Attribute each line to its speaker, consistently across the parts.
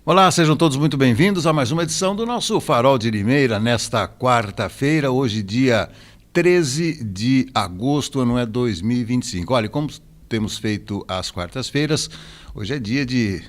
Speaker 1: Olá, sejam todos muito bem-vindos a mais uma edição do nosso Farol de Limeira, nesta quarta-feira, hoje dia 13 de agosto, ano é 2025. Olha, como temos feito às quartas-feiras, hoje é dia de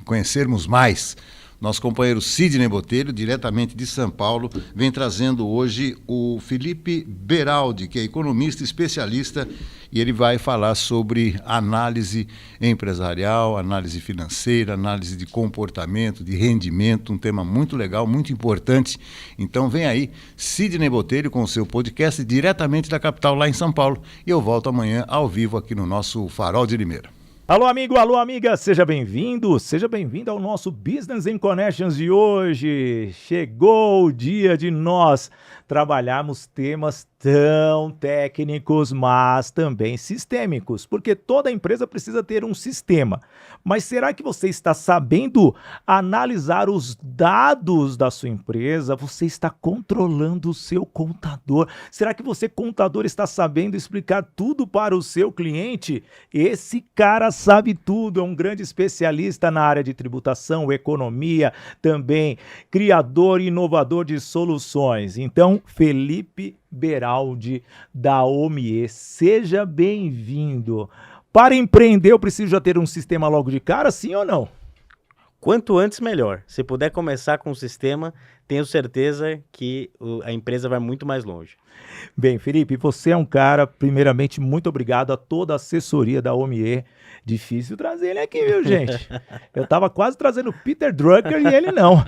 Speaker 1: conhecermos mais. Nosso companheiro Sidney Botelho, diretamente de São Paulo, vem trazendo hoje o Felipe Beraldi, que é economista especialista, e ele vai falar sobre análise empresarial, análise financeira, análise de comportamento, de rendimento, um tema muito legal, muito importante. Então vem aí, Sidney Botelho com o seu podcast diretamente da capital, lá em São Paulo. E eu volto amanhã ao vivo aqui no nosso Farol de Limeira.
Speaker 2: Alô amigo, alô amiga, seja bem-vindo ao nosso Business in Connections de hoje. Chegou o dia de nós trabalharmos temas tão técnicos, mas também sistêmicos, porque toda empresa precisa ter um sistema. Mas será que você está sabendo analisar os dados da sua empresa? Você está controlando o seu contador? Será que você, contador, está sabendo explicar tudo para o seu cliente? Esse cara sabe tudo, é um grande especialista na área de tributação, economia, também criador e inovador de soluções. Então, Felipe Beraldi, da OMIE, seja bem-vindo. Para empreender, eu preciso já ter um sistema logo de cara, sim ou não?
Speaker 3: Quanto antes, melhor. Se puder começar com o sistema, tenho certeza que a empresa vai muito mais longe.
Speaker 2: Bem, Felipe, você é um cara, primeiramente, muito obrigado a toda a assessoria da OMIE. Difícil trazer ele aqui, viu, gente? Eu tava quase trazendo o Peter Drucker e ele não.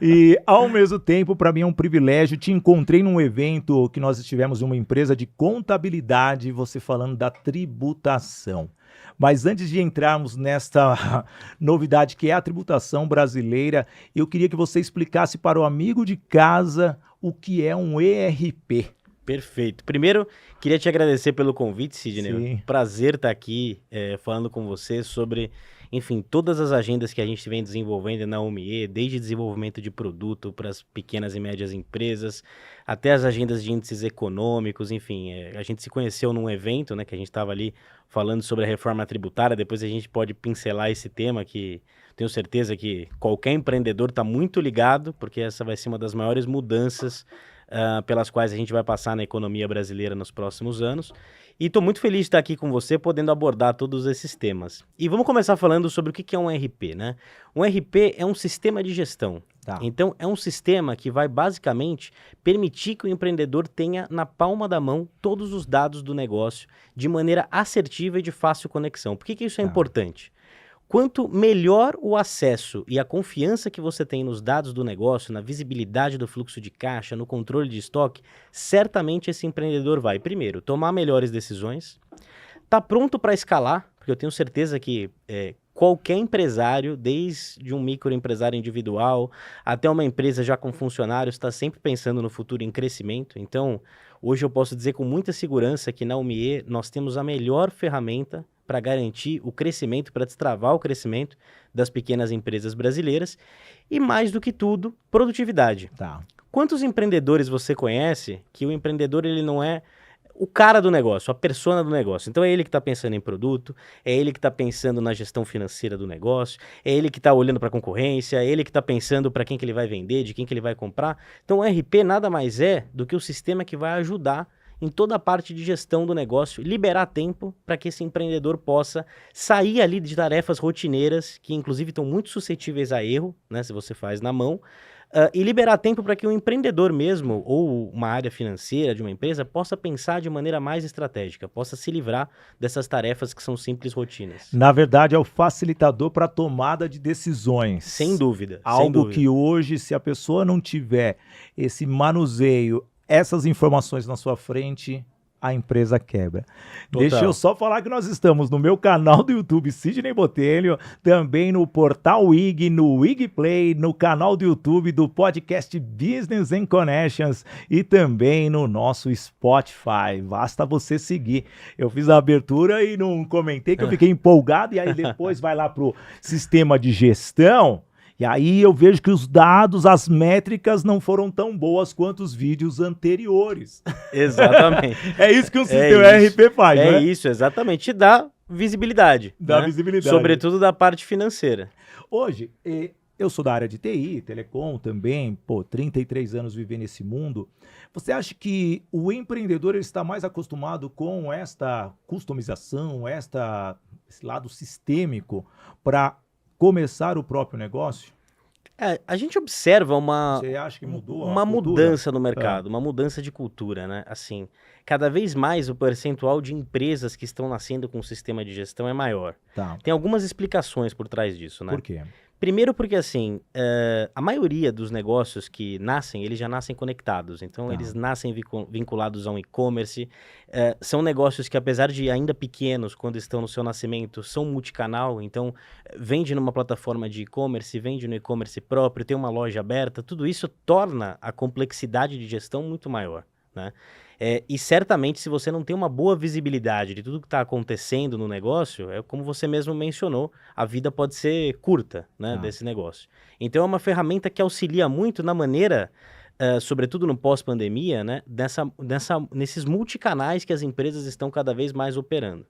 Speaker 2: E, ao mesmo tempo, para mim é um privilégio. Te encontrei num evento que nós estivemos em uma empresa de contabilidade, você falando da tributação. Mas antes de entrarmos nesta novidade que é a tributação brasileira, eu queria que você explicasse para o amigo de casa o que é um ERP.
Speaker 3: Perfeito. Primeiro, queria te agradecer pelo convite, Sidney.
Speaker 2: Sim.
Speaker 3: Prazer estar aqui falando com você sobre, enfim, todas as agendas que a gente vem desenvolvendo na OMIE, desde desenvolvimento de produto para as pequenas e médias empresas, até as agendas de índices econômicos, enfim. A gente se conheceu num evento, né, que a gente estava ali falando sobre a reforma tributária, depois a gente pode pincelar esse tema que tenho certeza que qualquer empreendedor está muito ligado, porque essa vai ser uma das maiores mudanças pelas quais a gente vai passar na economia brasileira nos próximos anos. E estou muito feliz de estar aqui com você, podendo abordar todos esses temas. E vamos começar falando sobre o que é um RP, né? Um RP é um sistema de gestão.
Speaker 2: Tá.
Speaker 3: Então, é um sistema que vai basicamente permitir que o empreendedor tenha na palma da mão todos os dados do negócio de maneira assertiva e de fácil conexão. Por que isso é importante? Quanto melhor o acesso e a confiança que você tem nos dados do negócio, na visibilidade do fluxo de caixa, no controle de estoque, certamente esse empreendedor vai, primeiro, tomar melhores decisões, tá pronto para escalar, porque eu tenho certeza que qualquer empresário, desde um microempresário individual até uma empresa já com funcionários, está sempre pensando no futuro em crescimento. Então, hoje eu posso dizer com muita segurança que na OMIE nós temos a melhor ferramenta para garantir o crescimento, para destravar o crescimento das pequenas empresas brasileiras e, mais do que tudo, produtividade.
Speaker 2: Tá.
Speaker 3: Quantos empreendedores você conhece que o empreendedor ele não é o cara do negócio, a persona do negócio? Então é ele que está pensando em produto, é ele que está pensando na gestão financeira do negócio, é ele que está olhando para a concorrência, é ele que está pensando para quem que ele vai vender, de quem que ele vai comprar. Então o RP nada mais é do que o sistema que vai ajudar em toda a parte de gestão do negócio, liberar tempo para que esse empreendedor possa sair ali de tarefas rotineiras, que inclusive estão muito suscetíveis a erro, né, se você faz na mão, e liberar tempo para que o empreendedor mesmo, ou uma área financeira de uma empresa, possa pensar de maneira mais estratégica, possa se livrar dessas tarefas que são simples rotinas.
Speaker 2: Na verdade, é o facilitador para a tomada de decisões.
Speaker 3: Sem dúvida.
Speaker 2: Algo
Speaker 3: sem dúvida.
Speaker 2: que hoje, se a pessoa não tiver esse manuseio, essas informações na sua frente, a empresa quebra.
Speaker 3: Total.
Speaker 2: Deixa eu só falar que nós estamos no meu canal do YouTube, Sidney Botelho, também no Portal WIG, no WIG Play, no canal do YouTube do podcast Business in Connections e também no nosso Spotify. Basta você seguir. Eu fiz a abertura e não comentei que eu fiquei empolgado, e aí depois vai lá pro sistema de gestão. E aí eu vejo que os dados, as métricas não foram tão boas quanto os vídeos anteriores.
Speaker 3: Exatamente.
Speaker 2: É isso que o sistema ERP faz, né?
Speaker 3: É isso, exatamente. Te dá visibilidade.
Speaker 2: Dá
Speaker 3: né?
Speaker 2: visibilidade.
Speaker 3: Sobretudo da parte financeira.
Speaker 2: Hoje, eu sou da área de TI, telecom também, 33 anos vivendo nesse mundo. Você acha que o empreendedor ele está mais acostumado com esta customização, esse lado sistêmico para começar o próprio negócio?
Speaker 3: A gente observa
Speaker 2: Você acha que mudou a
Speaker 3: uma
Speaker 2: cultura?
Speaker 3: mudança no mercado, uma mudança de cultura, né? Assim, cada vez mais o percentual de empresas que estão nascendo com um sistema de gestão é maior.
Speaker 2: Tá.
Speaker 3: Tem algumas explicações por trás disso, né?
Speaker 2: Por quê?
Speaker 3: Primeiro porque, assim, a maioria dos negócios que nascem, eles já nascem conectados. Então,
Speaker 2: Tá.
Speaker 3: eles nascem vinculados a um e-commerce. São negócios que, apesar de ainda pequenos, quando estão no seu nascimento, são multicanal. Então, vende numa plataforma de e-commerce, vende no e-commerce próprio, tem uma loja aberta. Tudo isso torna a complexidade de gestão muito maior, né? E certamente, se você não tem uma boa visibilidade de tudo que está acontecendo no negócio, é como você mesmo mencionou, a vida pode ser curta, né, desse negócio. Então, é uma ferramenta que auxilia muito na maneira, sobretudo no pós-pandemia, né, nesses multicanais que as empresas estão cada vez mais operando.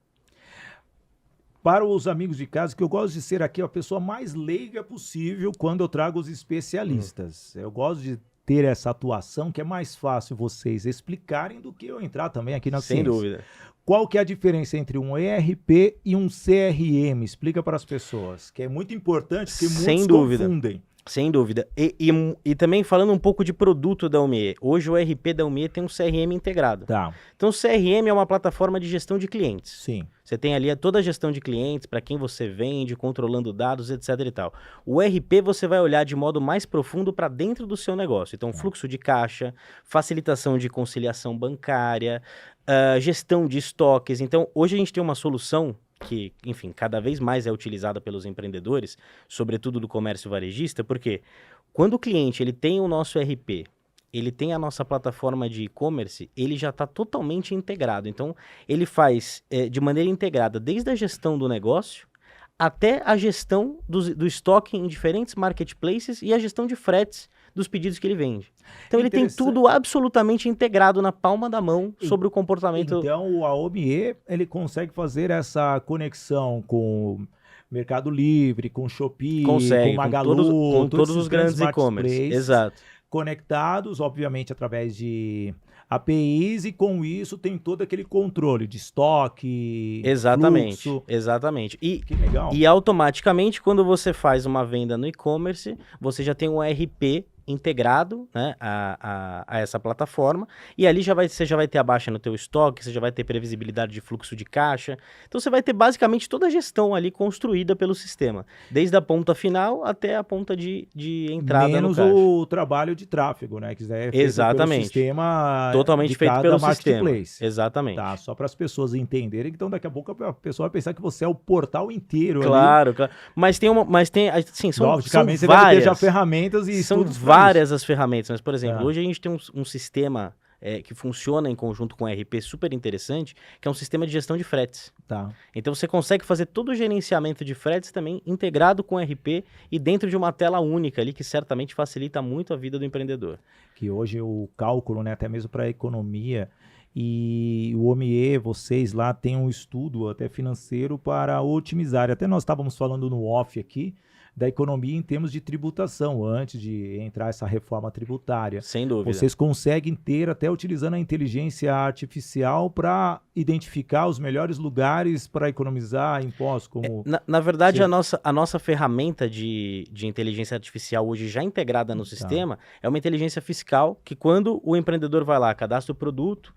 Speaker 2: Para os amigos de casa, que eu gosto de ser aqui a pessoa mais leiga possível quando eu trago os especialistas. Eu gosto de ter essa atuação que é mais fácil vocês explicarem do que eu entrar também aqui na ciência.
Speaker 3: Sem dúvida.
Speaker 2: Qual que é a diferença entre um ERP e um CRM? Explica para as pessoas, que é muito importante, porque muitos confundem.
Speaker 3: Sem dúvida. E também falando um pouco de produto da UMIE. Hoje o ERP da UMIE tem um CRM integrado.
Speaker 2: Tá.
Speaker 3: Então o CRM é uma plataforma de gestão de clientes.
Speaker 2: Sim.
Speaker 3: Você tem ali toda a gestão de clientes, para quem você vende, controlando dados, etc e tal. O ERP você vai olhar de modo mais profundo para dentro do seu negócio. Então fluxo de caixa, facilitação de conciliação bancária, gestão de estoques. Então hoje a gente tem uma solução que, enfim, cada vez mais é utilizada pelos empreendedores, sobretudo do comércio varejista, porque quando o cliente ele tem o nosso ERP, ele tem a nossa plataforma de e-commerce, ele já está totalmente integrado. Então, ele faz de maneira integrada desde a gestão do negócio até a gestão do estoque em diferentes marketplaces e a gestão de fretes dos pedidos que ele vende. Então, ele tem tudo absolutamente integrado na palma da mão sobre o comportamento.
Speaker 2: Então, a OMIE, ele consegue fazer essa conexão com Mercado Livre, com Shopee, com Magalu,
Speaker 3: com todos os grandes e-commerce. Exato.
Speaker 2: Conectados, obviamente, através de APIs, e com isso tem todo aquele controle de estoque,
Speaker 3: exatamente,
Speaker 2: fluxo.
Speaker 3: Exatamente.
Speaker 2: Que legal.
Speaker 3: E automaticamente, quando você faz uma venda no e-commerce, você já tem um ERP integrado, né, a essa plataforma, e ali você já vai ter a baixa no teu estoque, você já vai ter previsibilidade de fluxo de caixa. Então você vai ter basicamente toda a gestão ali construída pelo sistema, desde a ponta final até a ponta de entrada no caixa.
Speaker 2: Menos o trabalho de tráfego, né, que é feito
Speaker 3: exatamente.
Speaker 2: pelo sistema
Speaker 3: totalmente feito pelo sistema.
Speaker 2: Exatamente. Tá, só para as pessoas entenderem, então daqui a pouco a pessoa vai pensar que você é o portal inteiro.
Speaker 3: Claro, claro. Mas tem assim, são
Speaker 2: logicamente
Speaker 3: você
Speaker 2: várias. Deve ter já ferramentas e
Speaker 3: são
Speaker 2: estudos
Speaker 3: várias as ferramentas, mas, por exemplo, hoje a gente tem um sistema que funciona em conjunto com o ERP super interessante, que é um sistema de gestão de fretes.
Speaker 2: Tá.
Speaker 3: Então você consegue fazer todo o gerenciamento de fretes também integrado com o ERP e dentro de uma tela única ali, que certamente facilita muito a vida do empreendedor.
Speaker 2: Que hoje o cálculo, né, até mesmo para a economia, e o OMIE, vocês lá têm um estudo até financeiro para otimizar. Até nós estávamos falando no off aqui, da economia em termos de tributação, antes de entrar essa reforma tributária.
Speaker 3: Sem dúvida.
Speaker 2: Vocês conseguem ter, até utilizando a inteligência artificial, para identificar os melhores lugares para economizar impostos? Como...
Speaker 3: Na verdade, a nossa ferramenta de inteligência artificial hoje já integrada no sistema é uma inteligência fiscal que, quando o empreendedor vai lá, cadastra o produto,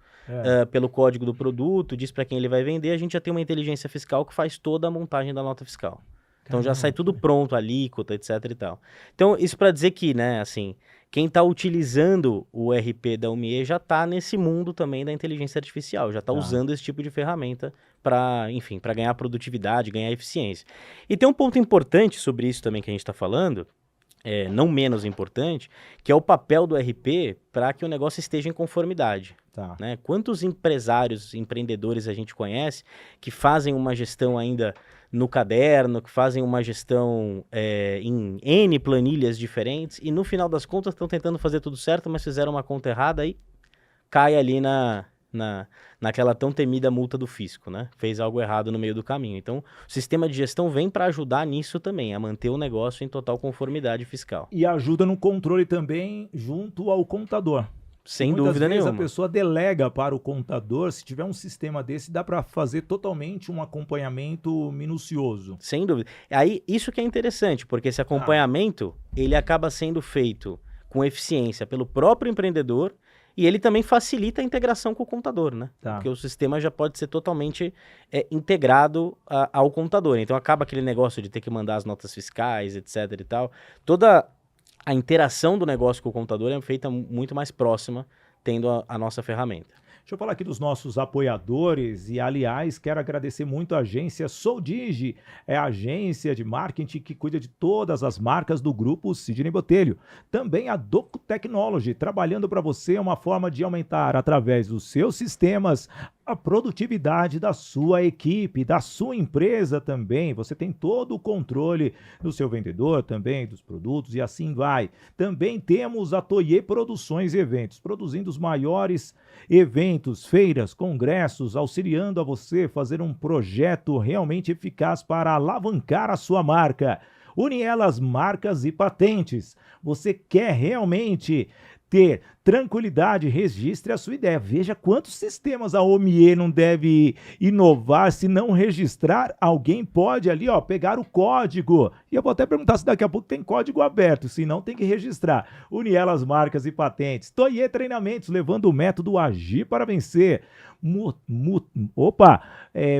Speaker 3: pelo código do produto, diz para quem ele vai vender, a gente já tem uma inteligência fiscal que faz toda a montagem da nota fiscal. Então já sai tudo pronto, alíquota, etc e tal. Então, isso para dizer que, né, assim, quem está utilizando o ERP da UMIE já está nesse mundo também da inteligência artificial, já está usando esse tipo de ferramenta para, enfim, para ganhar produtividade, ganhar eficiência. E tem um ponto importante sobre isso também que a gente está falando, não menos importante, que é o papel do ERP para que o negócio esteja em conformidade.
Speaker 2: Tá.
Speaker 3: Né? Quantos empresários, empreendedores a gente conhece que fazem uma gestão ainda no caderno, que fazem uma gestão em N planilhas diferentes e no final das contas estão tentando fazer tudo certo, mas fizeram uma conta errada e cai ali na naquela tão temida multa do fisco, né? Fez algo errado no meio do caminho. Então, o sistema de gestão vem para ajudar nisso também, a manter o negócio em total conformidade fiscal.
Speaker 2: E ajuda no controle também junto ao contador.
Speaker 3: Sem
Speaker 2: Muitas
Speaker 3: dúvida
Speaker 2: vezes
Speaker 3: nenhuma.
Speaker 2: a pessoa delega para o contador. Se tiver um sistema desse, dá para fazer totalmente um acompanhamento minucioso.
Speaker 3: Sem dúvida. Aí, isso que é interessante, porque esse acompanhamento, ele acaba sendo feito com eficiência pelo próprio empreendedor e ele também facilita a integração com o contador, né?
Speaker 2: Tá.
Speaker 3: Porque o sistema já pode ser totalmente integrado ao contador. Então, acaba aquele negócio de ter que mandar as notas fiscais, etc e tal. Toda a interação do negócio com o contador é feita muito mais próxima, tendo a nossa ferramenta.
Speaker 2: Deixa eu falar aqui dos nossos apoiadores e, aliás, quero agradecer muito a agência Soldigi, é a agência de marketing que cuida de todas as marcas do grupo Sidney Botelho. Também a Doco Technology, trabalhando para você uma forma de aumentar, através dos seus sistemas, a produtividade da sua equipe, da sua empresa também. Você tem todo o controle do seu vendedor também, dos produtos e assim vai. Também temos a Toye Produções e Eventos, produzindo os maiores eventos, feiras, congressos, auxiliando a você fazer um projeto realmente eficaz para alavancar a sua marca. Unielas Marcas e Patentes. Você quer realmente ter tranquilidade, registre a sua ideia. Veja quantos sistemas a OMIE não deve inovar se não registrar. Alguém pode ali, ó, pegar o código. E eu vou até perguntar se daqui a pouco tem código aberto, se não tem que registrar. Unielas Marcas e Patentes. Toye Treinamentos, levando o método Agir para Vencer.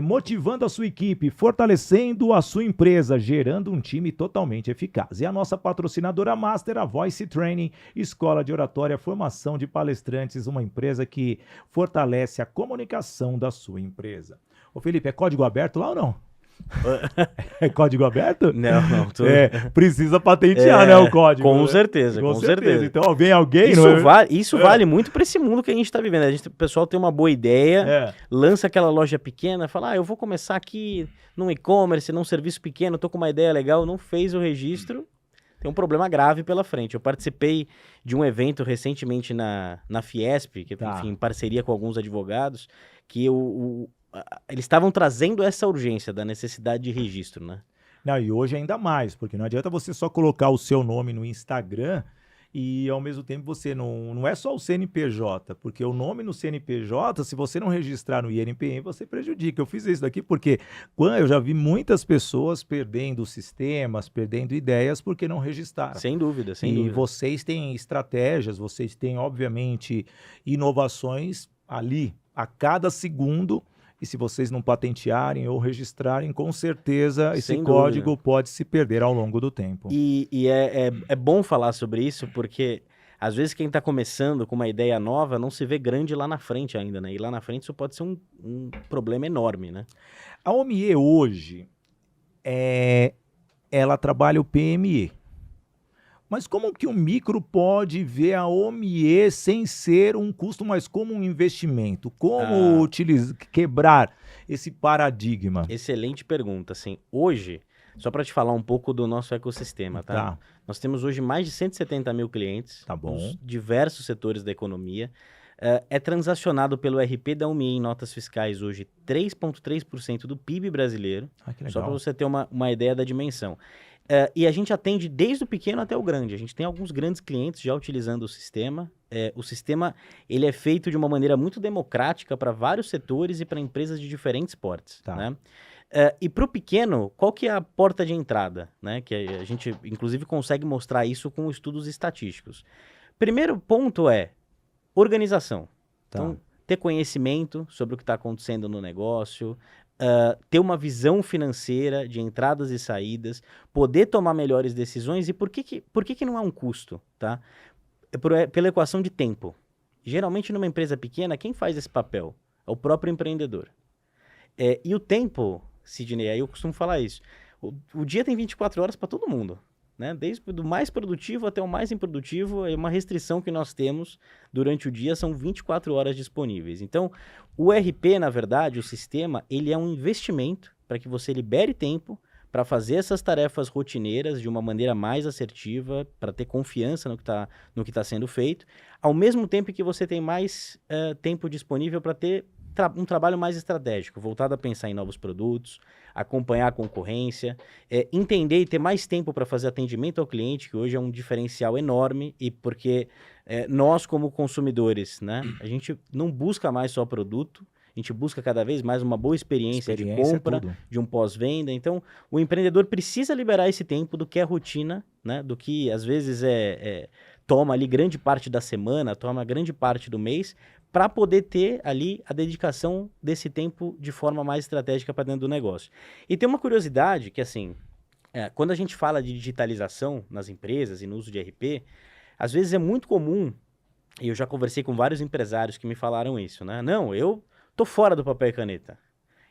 Speaker 2: Motivando a sua equipe, fortalecendo a sua empresa, gerando um time totalmente eficaz. E a nossa patrocinadora Master, a Voice Training, escola de oratória, formação de palestrantes, uma empresa que fortalece a comunicação da sua empresa. Ô Felipe, é código aberto lá ou não? É código aberto?
Speaker 3: Não.
Speaker 2: Precisa patentear, né, o código.
Speaker 3: Com
Speaker 2: né?
Speaker 3: certeza.
Speaker 2: Então, vem alguém...
Speaker 3: Isso vale muito para esse mundo que a gente está vivendo. O pessoal tem uma boa ideia, lança aquela loja pequena, fala, eu vou começar aqui num e-commerce, num serviço pequeno, tô com uma ideia legal, não fez o registro, tem um problema grave pela frente. Eu participei de um evento recentemente na Fiesp, que enfim, em parceria com alguns advogados, que eles estavam trazendo essa urgência da necessidade de registro, né?
Speaker 2: Não, e hoje ainda mais, porque não adianta você só colocar o seu nome no Instagram e, ao mesmo tempo, você não é só o CNPJ, porque o nome no CNPJ, se você não registrar no INPM, você prejudica. Eu fiz isso daqui porque eu já vi muitas pessoas perdendo sistemas, perdendo ideias porque não registraram.
Speaker 3: Sem dúvida.
Speaker 2: E vocês têm estratégias, vocês têm, obviamente, inovações ali a cada segundo. E se vocês não patentearem ou registrarem, com certeza esse código pode se perder ao longo do tempo.
Speaker 3: E é bom falar sobre isso, porque às vezes quem está começando com uma ideia nova não se vê grande lá na frente ainda, né? E lá na frente isso pode ser um problema enorme, né?
Speaker 2: A OMIE hoje, ela trabalha o PME. Mas como que o micro pode ver a OMIE sem ser um custo, mas como um investimento? Como quebrar esse paradigma?
Speaker 3: Excelente pergunta. Assim, hoje, só para te falar um pouco do nosso ecossistema, tá? Nós temos hoje mais de 170 mil clientes, nos diversos setores da economia. É transacionado pelo RP da OMIE em notas fiscais hoje 3,3% do PIB brasileiro. Só para você ter uma ideia da dimensão. E a gente atende desde o pequeno até o grande. A gente tem alguns grandes clientes já utilizando o sistema. O sistema ele é feito de uma maneira muito democrática para vários setores e para empresas de diferentes portes. Né? E para o pequeno, qual que é a porta de entrada? Né? Que a gente, inclusive, consegue mostrar isso com estudos estatísticos. Primeiro ponto é organização. Então, ter conhecimento sobre o que está acontecendo no negócio, ter uma visão financeira de entradas e saídas, poder tomar melhores decisões. E por que não é um custo? Tá? Pela equação de tempo. Geralmente, numa empresa pequena, quem faz esse papel? É o próprio empreendedor. E o tempo, Sidney, aí eu costumo falar isso, o dia tem 24 horas para todo mundo. Né? Desde o mais produtivo até o mais improdutivo, é uma restrição que nós temos durante o dia, são 24 horas disponíveis. Então, o RP, na verdade, o sistema, ele é um investimento para que você libere tempo para fazer essas tarefas rotineiras de uma maneira mais assertiva, para ter confiança no que tá sendo feito, ao mesmo tempo que você tem mais tempo disponível para ter um trabalho mais estratégico, voltado a pensar em novos produtos, acompanhar a concorrência, entender e ter mais tempo para fazer atendimento ao cliente, que hoje é um diferencial enorme, e porque nós, como consumidores, né, a gente não busca mais só produto, a gente busca cada vez mais uma boa experiência de compra, de um pós-venda. Então, o empreendedor precisa liberar esse tempo do que é rotina, né, do que às vezes toma ali grande parte da semana, toma grande parte do mês, para poder ter ali a dedicação desse tempo de forma mais estratégica para dentro do negócio. E tem uma curiosidade que, assim, quando a gente fala de digitalização nas empresas e no uso de RP, às vezes é muito comum, e eu já conversei com vários empresários que me falaram isso, né? Não, eu tô fora do papel e caneta.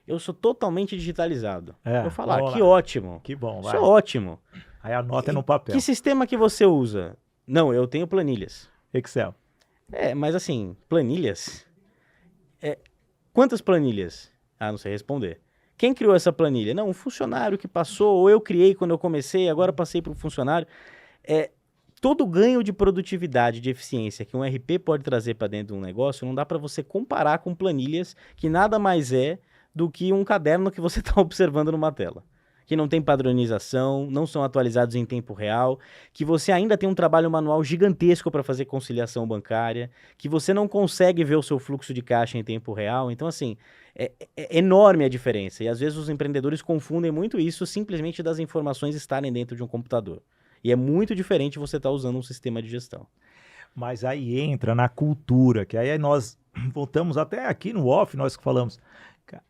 Speaker 3: Eu sou totalmente digitalizado. Eu falo, que ótimo.
Speaker 2: Que bom,
Speaker 3: vai. Isso é ótimo.
Speaker 2: Aí anota no papel.
Speaker 3: Que sistema que você usa? Não, eu tenho planilhas.
Speaker 2: Excel.
Speaker 3: Mas assim, planilhas? Quantas planilhas? Não sei responder. Quem criou essa planilha? Não, um funcionário que passou, ou eu criei quando eu comecei, agora passei para um funcionário. Todo ganho de produtividade, de eficiência que um RP pode trazer para dentro de um negócio, não dá para você comparar com planilhas que nada mais é do que um caderno que você está observando numa tela. Que não tem padronização, não são atualizados em tempo real, que você ainda tem um trabalho manual gigantesco para fazer conciliação bancária, que você não consegue ver o seu fluxo de caixa em tempo real. Então, assim, é enorme a diferença. E às vezes os empreendedores confundem muito isso simplesmente das informações estarem dentro de um computador. E é muito diferente você estar usando um sistema de gestão.
Speaker 2: Mas aí entra na cultura, que aí nós voltamos até aqui no off, nós que falamos,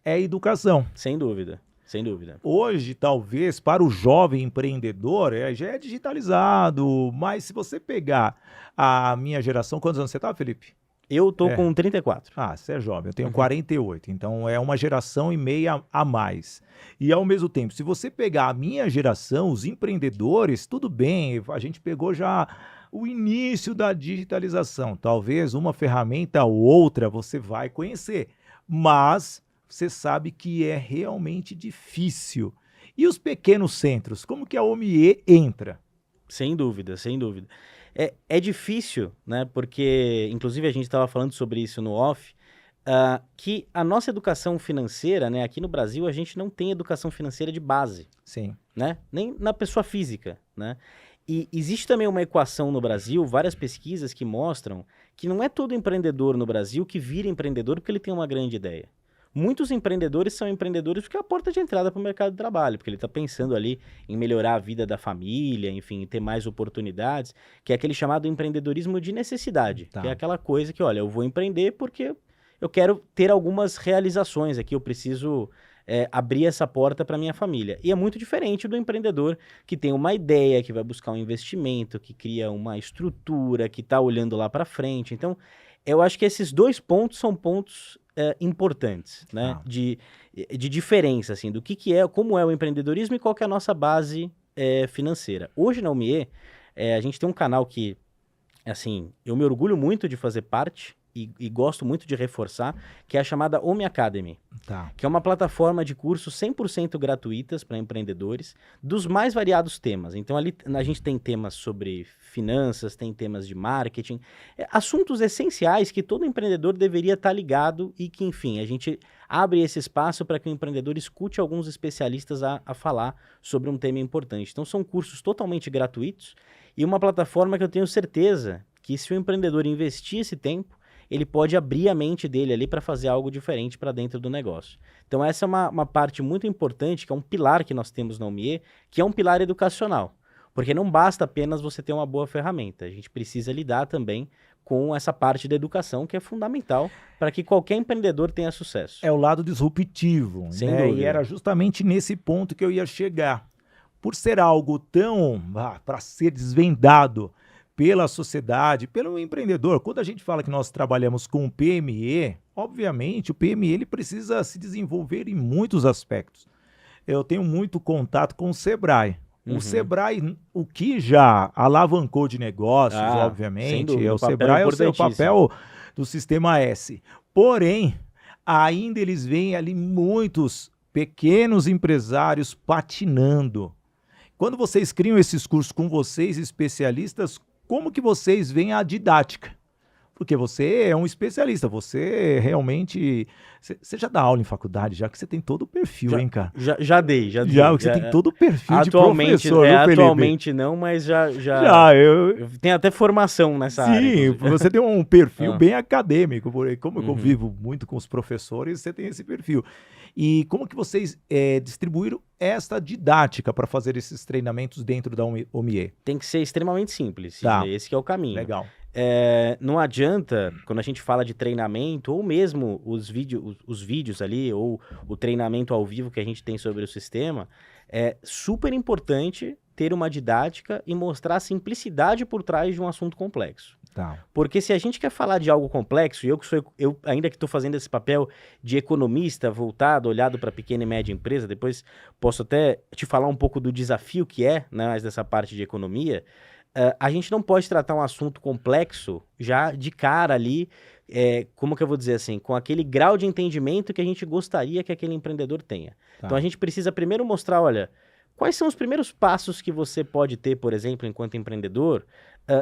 Speaker 2: é educação.
Speaker 3: Sem dúvida. Sem dúvida.
Speaker 2: Hoje, talvez, para o jovem empreendedor, já é digitalizado, mas se você pegar a minha geração, quantos anos você tá, Felipe?
Speaker 3: Eu tô com 34.
Speaker 2: Você é jovem, eu tenho 48, então é uma geração e meia a mais. E ao mesmo tempo, se você pegar a minha geração, os empreendedores, tudo bem, a gente pegou já o início da digitalização. Talvez uma ferramenta ou outra você vai conhecer, mas você sabe que é realmente difícil. E os pequenos centros, como que a OMIE entra?
Speaker 3: Sem dúvida, sem dúvida. É difícil, né? Porque, inclusive, a gente estava falando sobre isso no off, que a nossa educação financeira, né? Aqui no Brasil, a gente não tem educação financeira de base.
Speaker 2: Sim.
Speaker 3: Né? Nem na pessoa física, né? E existe também uma equação no Brasil, várias pesquisas que mostram que não é todo empreendedor no Brasil que vira empreendedor porque ele tem uma grande ideia. Muitos empreendedores são empreendedores porque é a porta de entrada para o mercado de trabalho, porque ele está pensando ali em melhorar a vida da família, enfim, ter mais oportunidades, que é aquele chamado empreendedorismo de necessidade, que é aquela coisa que, olha, eu vou empreender porque eu quero ter algumas realizações aqui, eu preciso abrir essa porta para minha família. E é muito diferente do empreendedor que tem uma ideia, que vai buscar um investimento, que cria uma estrutura, que está olhando lá para frente. Então, eu acho que esses dois pontos são pontos importantes, né? De diferença, assim, do que é, como é o empreendedorismo e qual que é a nossa base financeira. Hoje na OMIE, a gente tem um canal que, assim, eu me orgulho muito de fazer parte e gosto muito de reforçar, que é a chamada OMI Academy, que é uma plataforma de cursos 100% gratuitas para empreendedores, dos mais variados temas. Então, ali a gente tem temas sobre finanças, tem temas de marketing, assuntos essenciais que todo empreendedor deveria estar ligado e que, enfim, a gente abre esse espaço para que o empreendedor escute alguns especialistas a falar sobre um tema importante. Então, são cursos totalmente gratuitos e uma plataforma que eu tenho certeza que, se o empreendedor investir esse tempo, ele pode abrir a mente dele ali para fazer algo diferente para dentro do negócio. Então, essa é uma parte muito importante, que é um pilar que nós temos na OMIE, que é um pilar educacional. Porque não basta apenas você ter uma boa ferramenta. A gente precisa lidar também com essa parte da educação, que é fundamental para que qualquer empreendedor tenha sucesso.
Speaker 2: É o lado disruptivo,
Speaker 3: sem
Speaker 2: né?
Speaker 3: dúvida.
Speaker 2: E era justamente nesse ponto que eu ia chegar. Por ser algo tão para ser desvendado pela sociedade, pelo empreendedor. Quando a gente fala que nós trabalhamos com o PME, obviamente o PME ele precisa se desenvolver em muitos aspectos. Eu tenho muito contato com o Sebrae. O Sebrae, o que já alavancou de negócios, obviamente, o Sebrae é o seu papel do Sistema S. Porém, ainda eles veem ali muitos pequenos empresários patinando. Quando vocês criam esses cursos com vocês, especialistas, como que vocês veem a didática? Porque você é um especialista, você realmente... Você já dá aula em faculdade, já que você tem todo o perfil, hein, cara?
Speaker 3: Já dei.
Speaker 2: Você tem todo o perfil de professor, viu, Felipe?
Speaker 3: Atualmente não, mas já eu tenho até formação nessa área.
Speaker 2: Sim, você tem um perfil bem acadêmico, como eu convivo muito com os professores, você tem esse perfil. E como que vocês distribuíram esta didática para fazer esses treinamentos dentro da OMIE?
Speaker 3: Tem que ser extremamente simples,
Speaker 2: Tá.
Speaker 3: esse que é o caminho.
Speaker 2: Legal.
Speaker 3: Não adianta, quando a gente fala de treinamento, ou mesmo os vídeos ali, ou o treinamento ao vivo que a gente tem sobre o sistema, é super importante ter uma didática e mostrar a simplicidade por trás de um assunto complexo.
Speaker 2: Tá.
Speaker 3: Porque se a gente quer falar de algo complexo, eu ainda que estou fazendo esse papel de economista voltado, olhado para pequena e média empresa, depois posso até te falar um pouco do desafio que é, né, mais dessa parte de economia. A gente não pode tratar um assunto complexo já de cara ali, como que eu vou dizer assim, com aquele grau de entendimento que a gente gostaria que aquele empreendedor tenha.
Speaker 2: Tá.
Speaker 3: Então a gente precisa primeiro mostrar, olha, quais são os primeiros passos que você pode ter, por exemplo, enquanto empreendedor,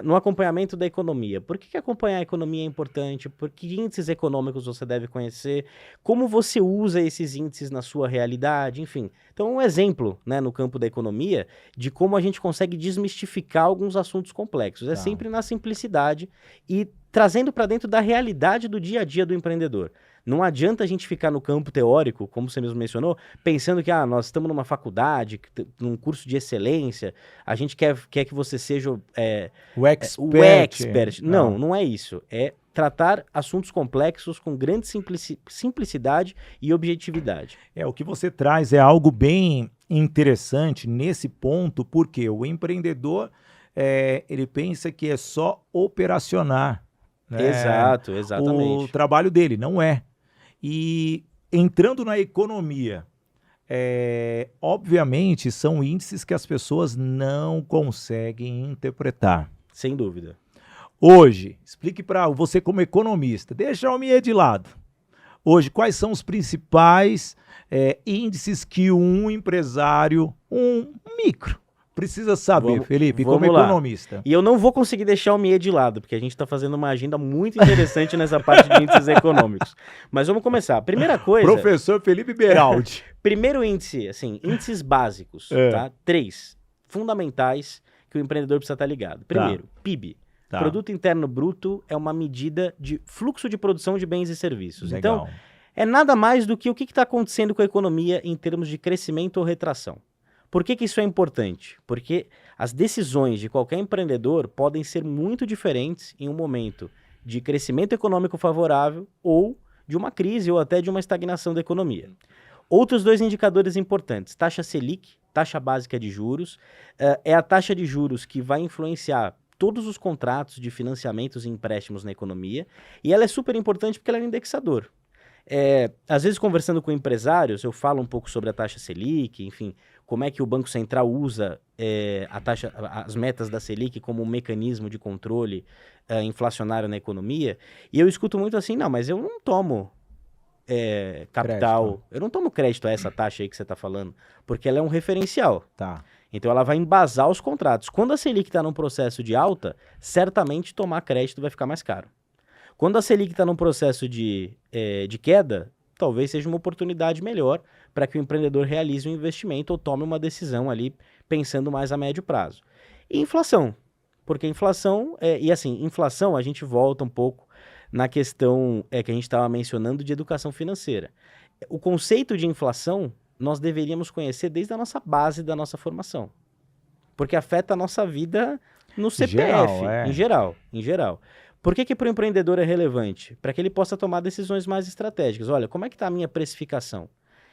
Speaker 3: no acompanhamento da economia. Por que acompanhar a economia é importante? Por que índices econômicos você deve conhecer? Como você usa esses índices na sua realidade? Enfim, então um exemplo, né, no campo da economia de como a gente consegue desmistificar alguns assuntos complexos. É sempre na simplicidade e trazendo para dentro da realidade do dia a dia do empreendedor. Não adianta a gente ficar no campo teórico, como você mesmo mencionou, pensando que nós estamos numa faculdade, num curso de excelência, a gente quer que você seja
Speaker 2: o
Speaker 3: expert. Não é isso. É tratar assuntos complexos com grande simplicidade e objetividade.
Speaker 2: O que você traz é algo bem interessante nesse ponto, porque o empreendedor, ele pensa que é só operacionar, né,
Speaker 3: Exato, exatamente.
Speaker 2: o trabalho dele, não é. E entrando na economia, obviamente são índices que as pessoas não conseguem interpretar.
Speaker 3: Sem dúvida.
Speaker 2: Hoje, explique para você como economista, deixa o OMIE de lado. Hoje, quais são os principais índices que um empresário, um micro, precisa saber, Felipe, como economista?
Speaker 3: E eu não vou conseguir deixar o MIE de lado, porque a gente está fazendo uma agenda muito interessante nessa parte de índices econômicos. Mas vamos começar. Primeira coisa...
Speaker 2: Professor Felipe Beraldi.
Speaker 3: Primeiro índice, assim, índices básicos, tá? 3 fundamentais que o empreendedor precisa estar ligado. Primeiro, PIB.
Speaker 2: Tá.
Speaker 3: Produto Interno Bruto é uma medida de fluxo de produção de bens e serviços.
Speaker 2: Legal.
Speaker 3: Então, é nada mais do que o que está acontecendo com a economia em termos de crescimento ou retração. Por que isso é importante? Porque as decisões de qualquer empreendedor podem ser muito diferentes em um momento de crescimento econômico favorável ou de uma crise ou até de uma estagnação da economia. Outros 2 indicadores importantes, taxa Selic, taxa básica de juros, é a taxa de juros que vai influenciar todos os contratos de financiamentos e empréstimos na economia, e ela é super importante porque ela é um indexador. Às vezes, conversando com empresários, eu falo um pouco sobre a taxa Selic, enfim, como é que o Banco Central usa as metas da Selic como um mecanismo de controle inflacionário na economia, e eu escuto muito assim, não, mas eu não tomo capital,
Speaker 2: crédito.
Speaker 3: Eu não tomo crédito a essa taxa aí que você está falando, porque ela é um referencial.
Speaker 2: Tá.
Speaker 3: Então ela vai embasar os contratos. Quando a Selic está num processo de alta, certamente tomar crédito vai ficar mais caro. Quando a Selic está num processo de queda, talvez seja uma oportunidade melhor para que o empreendedor realize um investimento ou tome uma decisão ali pensando mais a médio prazo. E inflação, porque inflação, inflação a gente volta um pouco na questão que a gente estava mencionando de educação financeira. O conceito de inflação nós deveríamos conhecer desde a nossa base da nossa formação, porque afeta a nossa vida no CPF, em geral. Por que para o empreendedor é relevante? Para que ele possa tomar decisões mais estratégicas. Olha, como é que está a minha precificação?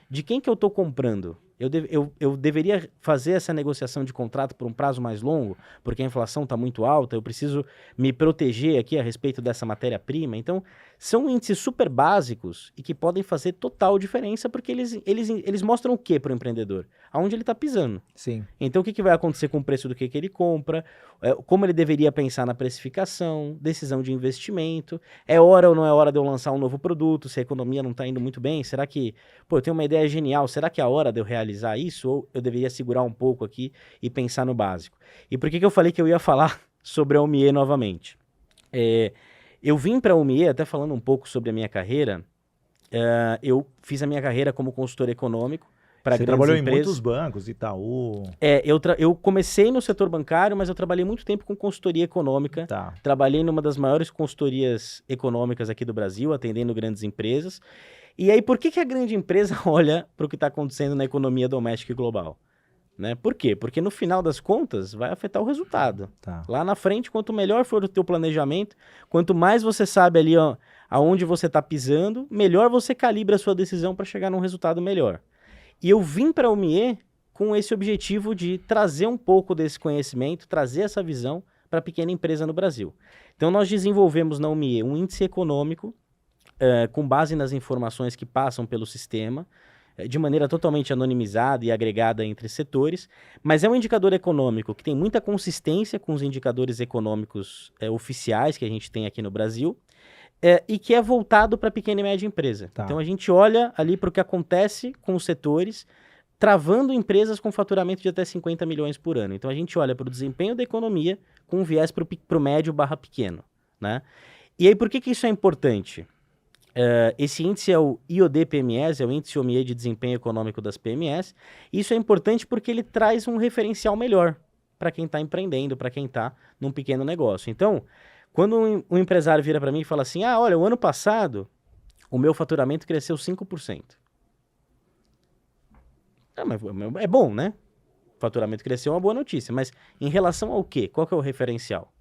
Speaker 3: De quem que eu estou comprando? Eu deveria fazer essa negociação de contrato por um prazo mais longo, porque a inflação está muito alta, eu preciso me proteger aqui a respeito dessa matéria-prima. Então, são índices super básicos e que podem fazer total diferença, porque eles mostram o que para o empreendedor? Aonde ele está pisando.
Speaker 2: Sim.
Speaker 3: Então, o que vai acontecer com o preço do que ele compra, como ele deveria pensar na precificação, decisão de investimento, é hora ou não é hora de eu lançar um novo produto, se a economia não está indo muito bem, será que, eu tenho uma ideia genial, será que é a hora de eu realizar isso? Ou eu deveria segurar um pouco aqui e pensar no básico? E por que eu falei que eu ia falar sobre a Omie novamente? Eu vim para a Omie, até falando um pouco sobre a minha carreira, eu fiz a minha carreira como consultor econômico para grandes
Speaker 2: trabalhou
Speaker 3: empresas.
Speaker 2: em muitos bancos, Itaú...
Speaker 3: Eu comecei no setor bancário, mas eu trabalhei muito tempo com consultoria econômica.
Speaker 2: Tá.
Speaker 3: Trabalhei numa das maiores consultorias econômicas aqui do Brasil, atendendo grandes empresas. E aí, por que a grande empresa olha para o que está acontecendo na economia doméstica e global? Né? Por quê? Porque no final das contas vai afetar o resultado.
Speaker 2: Tá.
Speaker 3: Lá na frente, quanto melhor for o teu planejamento, quanto mais você sabe ali aonde você está pisando, melhor você calibra a sua decisão para chegar num resultado melhor. E eu vim para a Omie com esse objetivo de trazer um pouco desse conhecimento, trazer essa visão para a pequena empresa no Brasil. Então nós desenvolvemos na Omie um índice econômico com base nas informações que passam pelo sistema, de maneira totalmente anonimizada e agregada entre setores, mas é um indicador econômico que tem muita consistência com os indicadores econômicos oficiais que a gente tem aqui no Brasil, e que é voltado para a pequena e média empresa.
Speaker 2: Tá.
Speaker 3: Então a gente olha ali para o que acontece com os setores, travando empresas com faturamento de até 50 milhões por ano. Então a gente olha para o desempenho da economia com um viés para o médio/pequeno. Né? E aí por que isso é importante? Esse índice é o IOD-PMEs, é o Índice Omie de Desempenho Econômico das PMEs. Isso é importante porque ele traz um referencial melhor para quem está empreendendo, para quem está num pequeno negócio. Então, quando um empresário vira para mim e fala assim, olha, o ano passado o meu faturamento cresceu 5%. Mas é bom, né? O faturamento cresceu é uma boa notícia, mas em relação ao quê? Qual que é o referencial?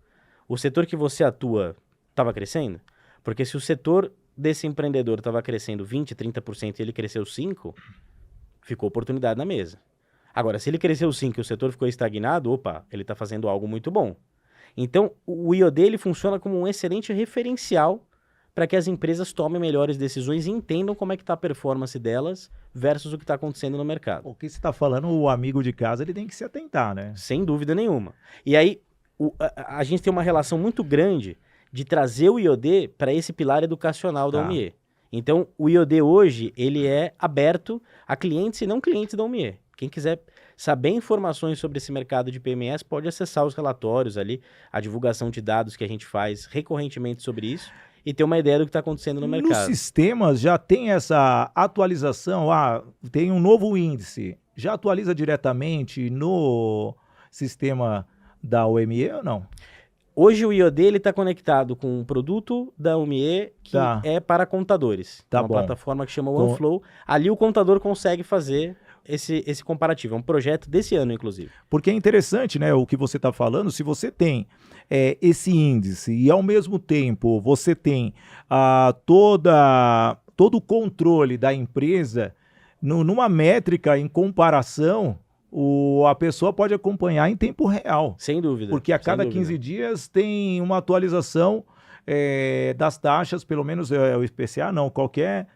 Speaker 3: O setor que você atua estava crescendo? Porque se o setor desse empreendedor estava crescendo 20%, 30% e ele cresceu 5%, ficou oportunidade na mesa. Agora, se ele cresceu 5% e o setor ficou estagnado, ele está fazendo algo muito bom. Então, o IOD ele funciona como um excelente referencial para que as empresas tomem melhores decisões e entendam como é que está a performance delas versus o que está acontecendo no mercado.
Speaker 2: O que você está falando, o amigo de casa ele tem que se atentar, né?
Speaker 3: Sem dúvida nenhuma. E aí, a gente tem uma relação muito grande de trazer o IOD para esse pilar educacional da Omie. Então, o IOD hoje, ele é aberto a clientes e não clientes da Omie. Quem quiser saber informações sobre esse mercado de PMEs, pode acessar os relatórios ali, a divulgação de dados que a gente faz recorrentemente sobre isso e ter uma ideia do que está acontecendo no mercado.
Speaker 2: Nos sistemas já tem essa atualização, tem um novo índice, já atualiza diretamente no sistema da Omie ou não?
Speaker 3: Hoje o IOD está conectado com um produto da Omie que é para contadores. Uma plataforma que chama OneFlow. Ali o contador consegue fazer esse comparativo. É um projeto desse ano, inclusive. Porque
Speaker 2: é interessante, né, o que você está falando. Se você tem esse índice e, ao mesmo tempo, você tem todo o controle da empresa numa métrica em comparação, a pessoa pode acompanhar em tempo real.
Speaker 3: Sem dúvida.
Speaker 2: Porque a cada 15 dias tem uma atualização das taxas, pelo menos o IPCA não, qualquer...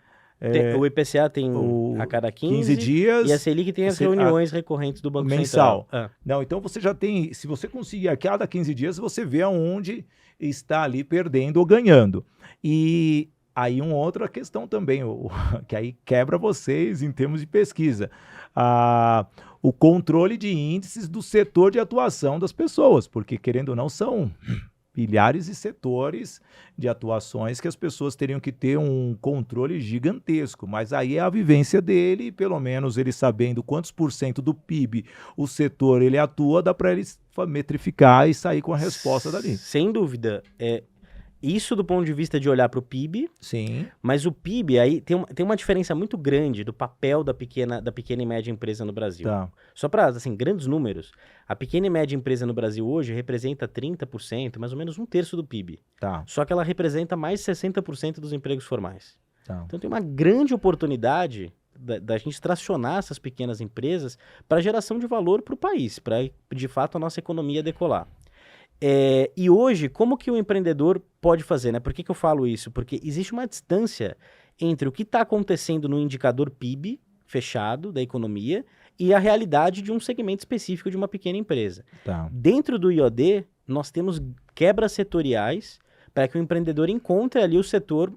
Speaker 3: o IPCA tem a cada 15
Speaker 2: dias.
Speaker 3: E a Selic tem as reuniões recorrentes do Banco
Speaker 2: mensal.
Speaker 3: Central.
Speaker 2: Não, então você já tem, se você conseguir a cada 15 dias, você vê aonde está ali perdendo ou ganhando. E aí uma outra questão também, que aí quebra vocês em termos de pesquisa. O controle de índices do setor de atuação das pessoas, porque querendo ou não são milhares de setores de atuações que as pessoas teriam que ter um controle gigantesco, mas aí é a vivência dele, pelo menos ele sabendo quantos % do PIB o setor ele atua, dá para ele metrificar e sair com a resposta dali.
Speaker 3: Sem dúvida. Isso do ponto de vista de olhar para o PIB.
Speaker 2: Sim.
Speaker 3: Mas o PIB aí tem uma diferença muito grande do papel da pequena e média empresa no Brasil. Só para, assim, grandes números, a pequena e média empresa no Brasil hoje representa 30%, mais ou menos 1/3 do PIB. Só que ela representa mais de 60% dos empregos formais. Então tem uma grande oportunidade da gente tracionar essas pequenas empresas para geração de valor para o país, para, de fato, a nossa economia decolar. E hoje, como que o empreendedor pode fazer, né? Por que eu falo isso? Porque existe uma distância entre o que está acontecendo no indicador PIB fechado da economia e a realidade de um segmento específico de uma pequena empresa.
Speaker 2: Tá.
Speaker 3: Dentro do IoD, nós temos quebras setoriais para que o empreendedor encontre ali o setor,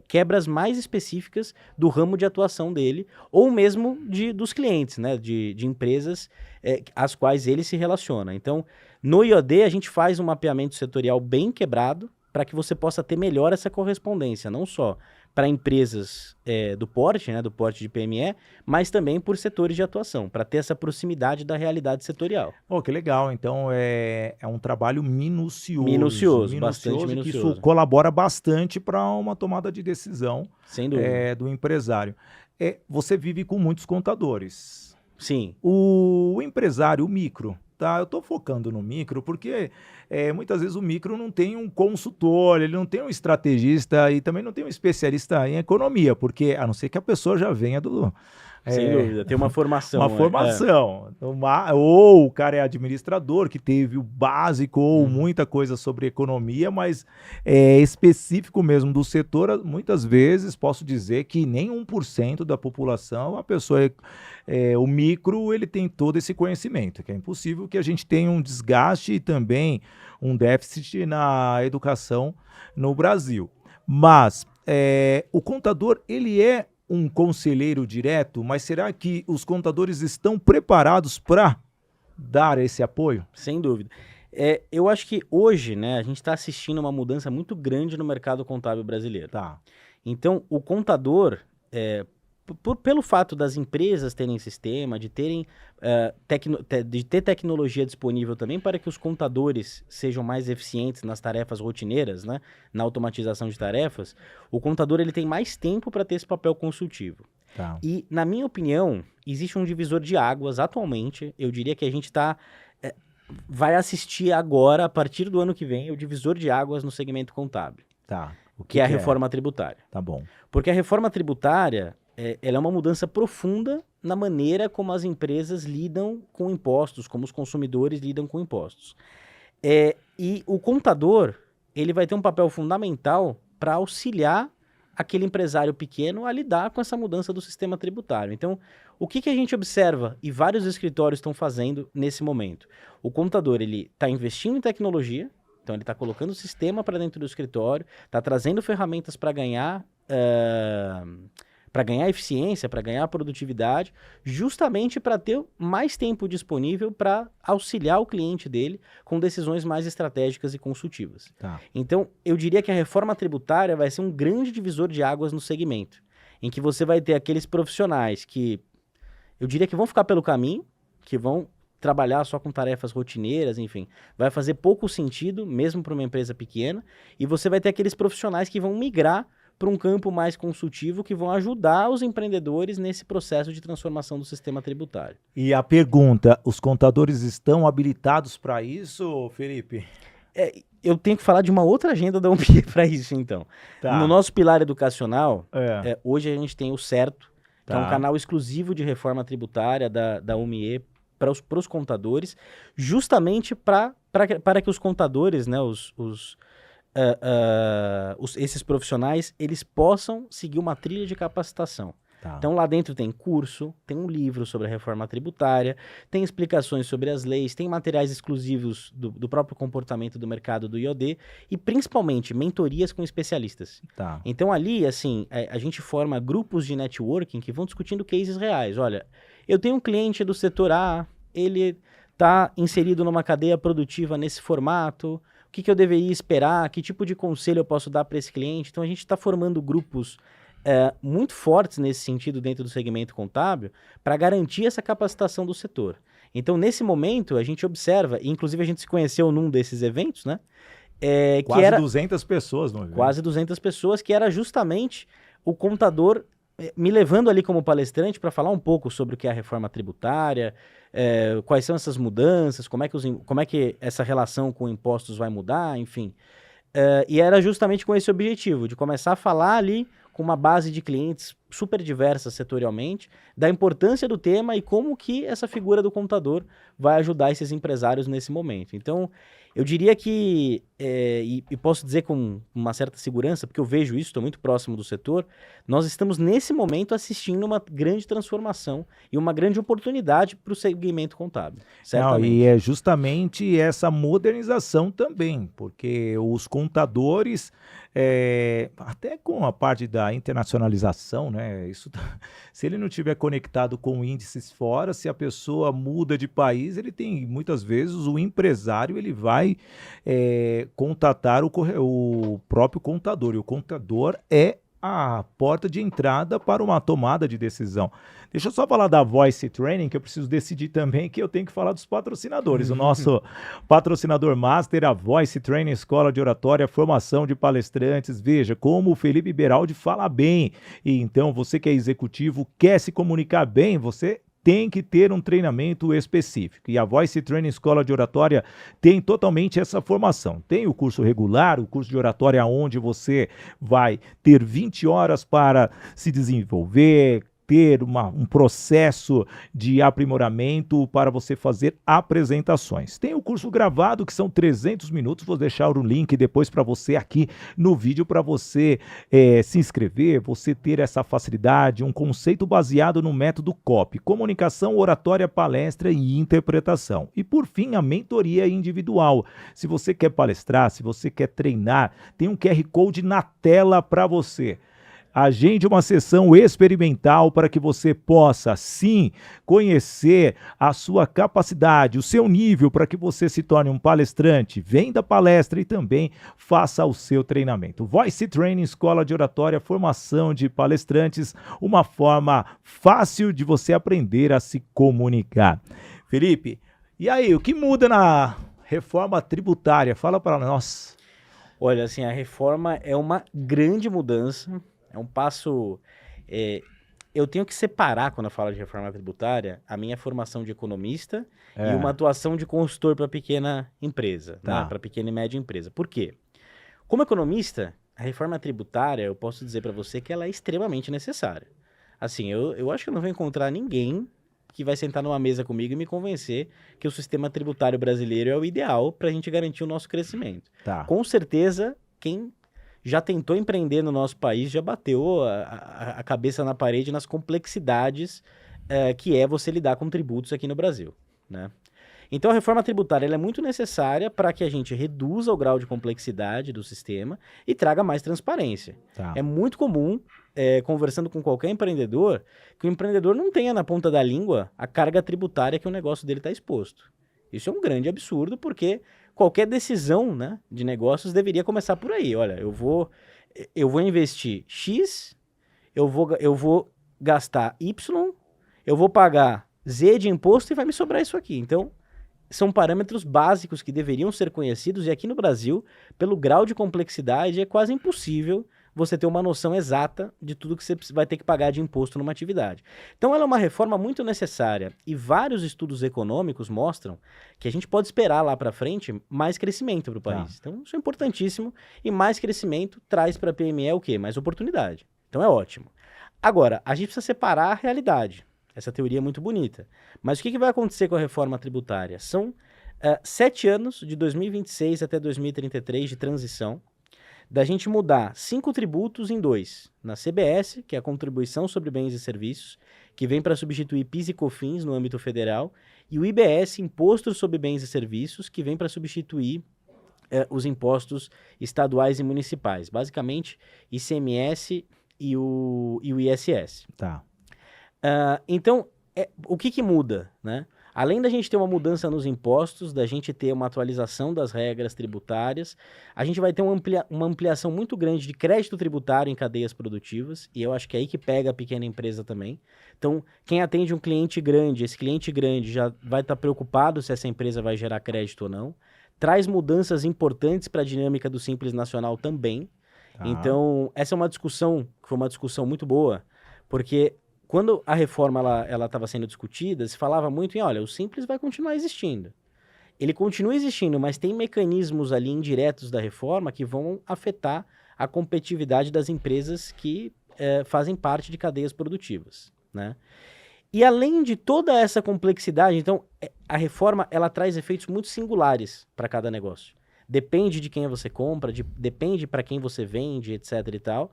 Speaker 3: quebras mais específicas do ramo de atuação dele, ou mesmo dos clientes, né, de empresas às quais ele se relaciona. Então, no IoD, a gente faz um mapeamento setorial bem quebrado para que você possa ter melhor essa correspondência, não só para empresas do porte, né, do porte de PME, mas também por setores de atuação, para ter essa proximidade da realidade setorial.
Speaker 2: Oh, que legal. Então, é um trabalho minucioso.
Speaker 3: Bastante minucioso.
Speaker 2: Que isso colabora bastante para uma tomada de decisão
Speaker 3: Sem dúvida.
Speaker 2: Do empresário. Você vive com muitos contadores.
Speaker 3: Sim.
Speaker 2: O empresário, o micro, tá? Eu estou focando no micro porque muitas vezes o micro não tem um consultor, ele não tem um estrategista e também não tem um especialista em economia, porque a não ser que a pessoa já venha do...
Speaker 3: Sem dúvida, tem uma formação.
Speaker 2: Uma formação. Ou o cara é administrador, que teve o básico ou muita coisa sobre economia, mas é específico mesmo do setor. Muitas vezes posso dizer que nem 1% da população, a pessoa o micro, ele tem todo esse conhecimento, que é impossível que a gente tenha um desgaste e também um déficit na educação no Brasil. Mas o contador, ele é um conselheiro direto, mas será que os contadores estão preparados para dar esse apoio?
Speaker 3: Sem dúvida. Eu acho que hoje, né, a gente está assistindo uma mudança muito grande no mercado contábil brasileiro.
Speaker 2: Tá.
Speaker 3: Então, o contador, pelo fato das empresas terem sistema, de terem de ter tecnologia disponível também para que os contadores sejam mais eficientes nas tarefas rotineiras, né, na automatização de tarefas, o contador ele tem mais tempo para ter esse papel consultivo.
Speaker 2: Tá.
Speaker 3: E, na minha opinião, existe um divisor de águas atualmente. Eu diria que a gente vai assistir agora, a partir do ano que vem, o divisor de águas no segmento contábil.
Speaker 2: Tá.
Speaker 3: O que é a reforma tributária.
Speaker 2: Tá bom.
Speaker 3: Porque a reforma tributária ela é uma mudança profunda na maneira como as empresas lidam com impostos, como os consumidores lidam com impostos. E o contador, ele vai ter um papel fundamental para auxiliar aquele empresário pequeno a lidar com essa mudança do sistema tributário. Então, o que a gente observa, e vários escritórios estão fazendo nesse momento? O contador, ele está investindo em tecnologia, então ele está colocando o sistema para dentro do escritório, está trazendo ferramentas para ganhar eficiência, para ganhar produtividade, justamente para ter mais tempo disponível para auxiliar o cliente dele com decisões mais estratégicas e consultivas.
Speaker 2: Tá.
Speaker 3: Então, eu diria que a reforma tributária vai ser um grande divisor de águas no segmento, em que você vai ter aqueles profissionais que, eu diria que vão ficar pelo caminho, que vão trabalhar só com tarefas rotineiras, enfim, vai fazer pouco sentido, mesmo para uma empresa pequena, e você vai ter aqueles profissionais que vão migrar para um campo mais consultivo, que vão ajudar os empreendedores nesse processo de transformação do sistema tributário.
Speaker 2: E a pergunta, os contadores estão habilitados para isso, Felipe?
Speaker 3: Eu tenho que falar de uma outra agenda da UMIE para isso, então.
Speaker 2: Tá.
Speaker 3: No nosso pilar educacional, hoje a gente tem o Certo, que é um
Speaker 2: Tá.
Speaker 3: canal exclusivo de reforma tributária da UMIE para os contadores, justamente para que os contadores, né, esses profissionais, eles possam seguir uma trilha de capacitação.
Speaker 2: Tá.
Speaker 3: Então lá dentro tem curso, tem um livro sobre a reforma tributária, tem explicações sobre as leis, tem materiais exclusivos do próprio comportamento do mercado do IoD e principalmente mentorias com especialistas.
Speaker 2: Tá.
Speaker 3: Então ali, assim, a gente forma grupos de networking que vão discutindo cases reais. Olha, eu tenho um cliente do setor A, ele está inserido numa cadeia produtiva nesse formato, o que eu deveria esperar, que tipo de conselho eu posso dar para esse cliente. Então a gente está formando grupos muito fortes nesse sentido dentro do segmento contábil para garantir essa capacitação do setor. Então nesse momento a gente observa, e inclusive a gente se conheceu num desses eventos, né?
Speaker 2: Quase
Speaker 3: que era
Speaker 2: 200 pessoas no evento.
Speaker 3: quase 200 pessoas, que era justamente o contador me levando ali como palestrante para falar um pouco sobre o que é a reforma tributária, quais são essas mudanças, como é que essa relação com impostos vai mudar, enfim. E era justamente com esse objetivo, de começar a falar ali com uma base de clientes super diversas setorialmente, da importância do tema e como que essa figura do contador vai ajudar esses empresários nesse momento. Então, eu diria que, e posso dizer com uma certa segurança, porque eu vejo isso, estou muito próximo do setor, nós estamos nesse momento assistindo uma grande transformação e uma grande oportunidade para o segmento contábil, certamente.
Speaker 2: Não, e é justamente essa modernização também, porque os contadores, até com a parte da internacionalização, né, se ele não tiver conectado com índices fora, se a pessoa muda de país, ele tem, muitas vezes, o empresário, ele vai contatar o próprio contador, e o contador é a porta de entrada para uma tomada de decisão. Deixa eu só falar da Voice Training, que eu preciso decidir também que eu tenho que falar dos patrocinadores. O nosso patrocinador master, a Voice Training, Escola de Oratória, formação de palestrantes. Veja como o Felipe Beraldi fala bem. E então, você que é executivo, quer se comunicar bem, você tem que ter um treinamento específico. E a Voice Training Escola de Oratória tem totalmente essa formação. Tem o curso regular, o curso de oratória, onde você vai ter 20 horas para se desenvolver, ter um processo de aprimoramento para você fazer apresentações. Tem o curso gravado, que são 300 minutos, vou deixar o link depois para você aqui no vídeo, para você se inscrever, você ter essa facilidade, um conceito baseado no método COP, comunicação, oratória, palestra e interpretação. E por fim, a mentoria individual. Se você quer palestrar, se você quer treinar, tem um QR Code na tela para você. Agende uma sessão experimental para que você possa, sim, conhecer a sua capacidade, o seu nível, para que você se torne um palestrante. Venda palestra e também faça o seu treinamento. Voice Training, Escola de Oratória, formação de palestrantes, uma forma fácil de você aprender a se comunicar. Felipe, e aí, o que muda na reforma tributária? Fala para nós.
Speaker 3: Olha, assim, a reforma é uma grande mudança. É um passo... eu tenho que separar, quando eu falo de reforma tributária, a minha formação de economista e uma atuação de consultor para pequena empresa,
Speaker 2: Tá.
Speaker 3: né? Para pequena e média empresa. Por quê? Como economista, a reforma tributária, eu posso dizer para você que ela é extremamente necessária. Assim, eu acho que eu não vou encontrar ninguém que vai sentar numa mesa comigo e me convencer que o sistema tributário brasileiro é o ideal para a gente garantir o nosso crescimento.
Speaker 2: Tá.
Speaker 3: Com certeza, quem já tentou empreender no nosso país, já bateu a cabeça na parede nas complexidades que é você lidar com tributos aqui no Brasil, né? Então, a reforma tributária ela é muito necessária para que a gente reduza o grau de complexidade do sistema e traga mais transparência.
Speaker 2: Tá.
Speaker 3: É muito comum, conversando com qualquer empreendedor, que o empreendedor não tenha na ponta da língua a carga tributária que o negócio dele está exposto. Isso é um grande absurdo, porque qualquer decisão, né, de negócios deveria começar por aí. Olha, eu vou investir X, eu vou gastar Y, eu vou pagar Z de imposto e vai me sobrar isso aqui. Então, são parâmetros básicos que deveriam ser conhecidos, e aqui no Brasil, pelo grau de complexidade, é quase impossível você ter uma noção exata de tudo que você vai ter que pagar de imposto numa atividade. Então, ela é uma reforma muito necessária, e vários estudos econômicos mostram que a gente pode esperar lá para frente mais crescimento para o país. Então, isso é importantíssimo, e mais crescimento traz para a PME o quê? Mais oportunidade. Então, é ótimo. Agora, a gente precisa separar a realidade. Essa teoria é muito bonita. Mas o que vai acontecer com a reforma tributária? São 7 anos, de 2026 até 2033, de transição, da gente mudar 5 tributos em 2. Na CBS, que é a Contribuição sobre Bens e Serviços, que vem para substituir PIS e COFINS no âmbito federal, e o IBS, Imposto sobre Bens e Serviços, que vem para substituir os impostos estaduais e municipais. Basicamente, ICMS e o ISS.
Speaker 2: Tá.
Speaker 3: Então, o que muda, né? Além da gente ter uma mudança nos impostos, da gente ter uma atualização das regras tributárias, a gente vai ter uma ampliação muito grande de crédito tributário em cadeias produtivas, e eu acho que é aí que pega a pequena empresa também. Então, quem atende um cliente grande, esse cliente grande já vai estar preocupado se essa empresa vai gerar crédito ou não. Traz mudanças importantes para a dinâmica do Simples Nacional também.
Speaker 2: Tá.
Speaker 3: Então, essa é uma discussão, que foi uma discussão muito boa, porque quando a reforma ela estava sendo discutida, se falava muito em, olha, o Simples vai continuar existindo. Ele continua existindo, mas tem mecanismos ali indiretos da reforma que vão afetar a competitividade das empresas que fazem parte de cadeias produtivas, né? E além de toda essa complexidade, então, a reforma ela traz efeitos muito singulares para cada negócio. Depende de quem você compra, depende para quem você vende, etc e tal.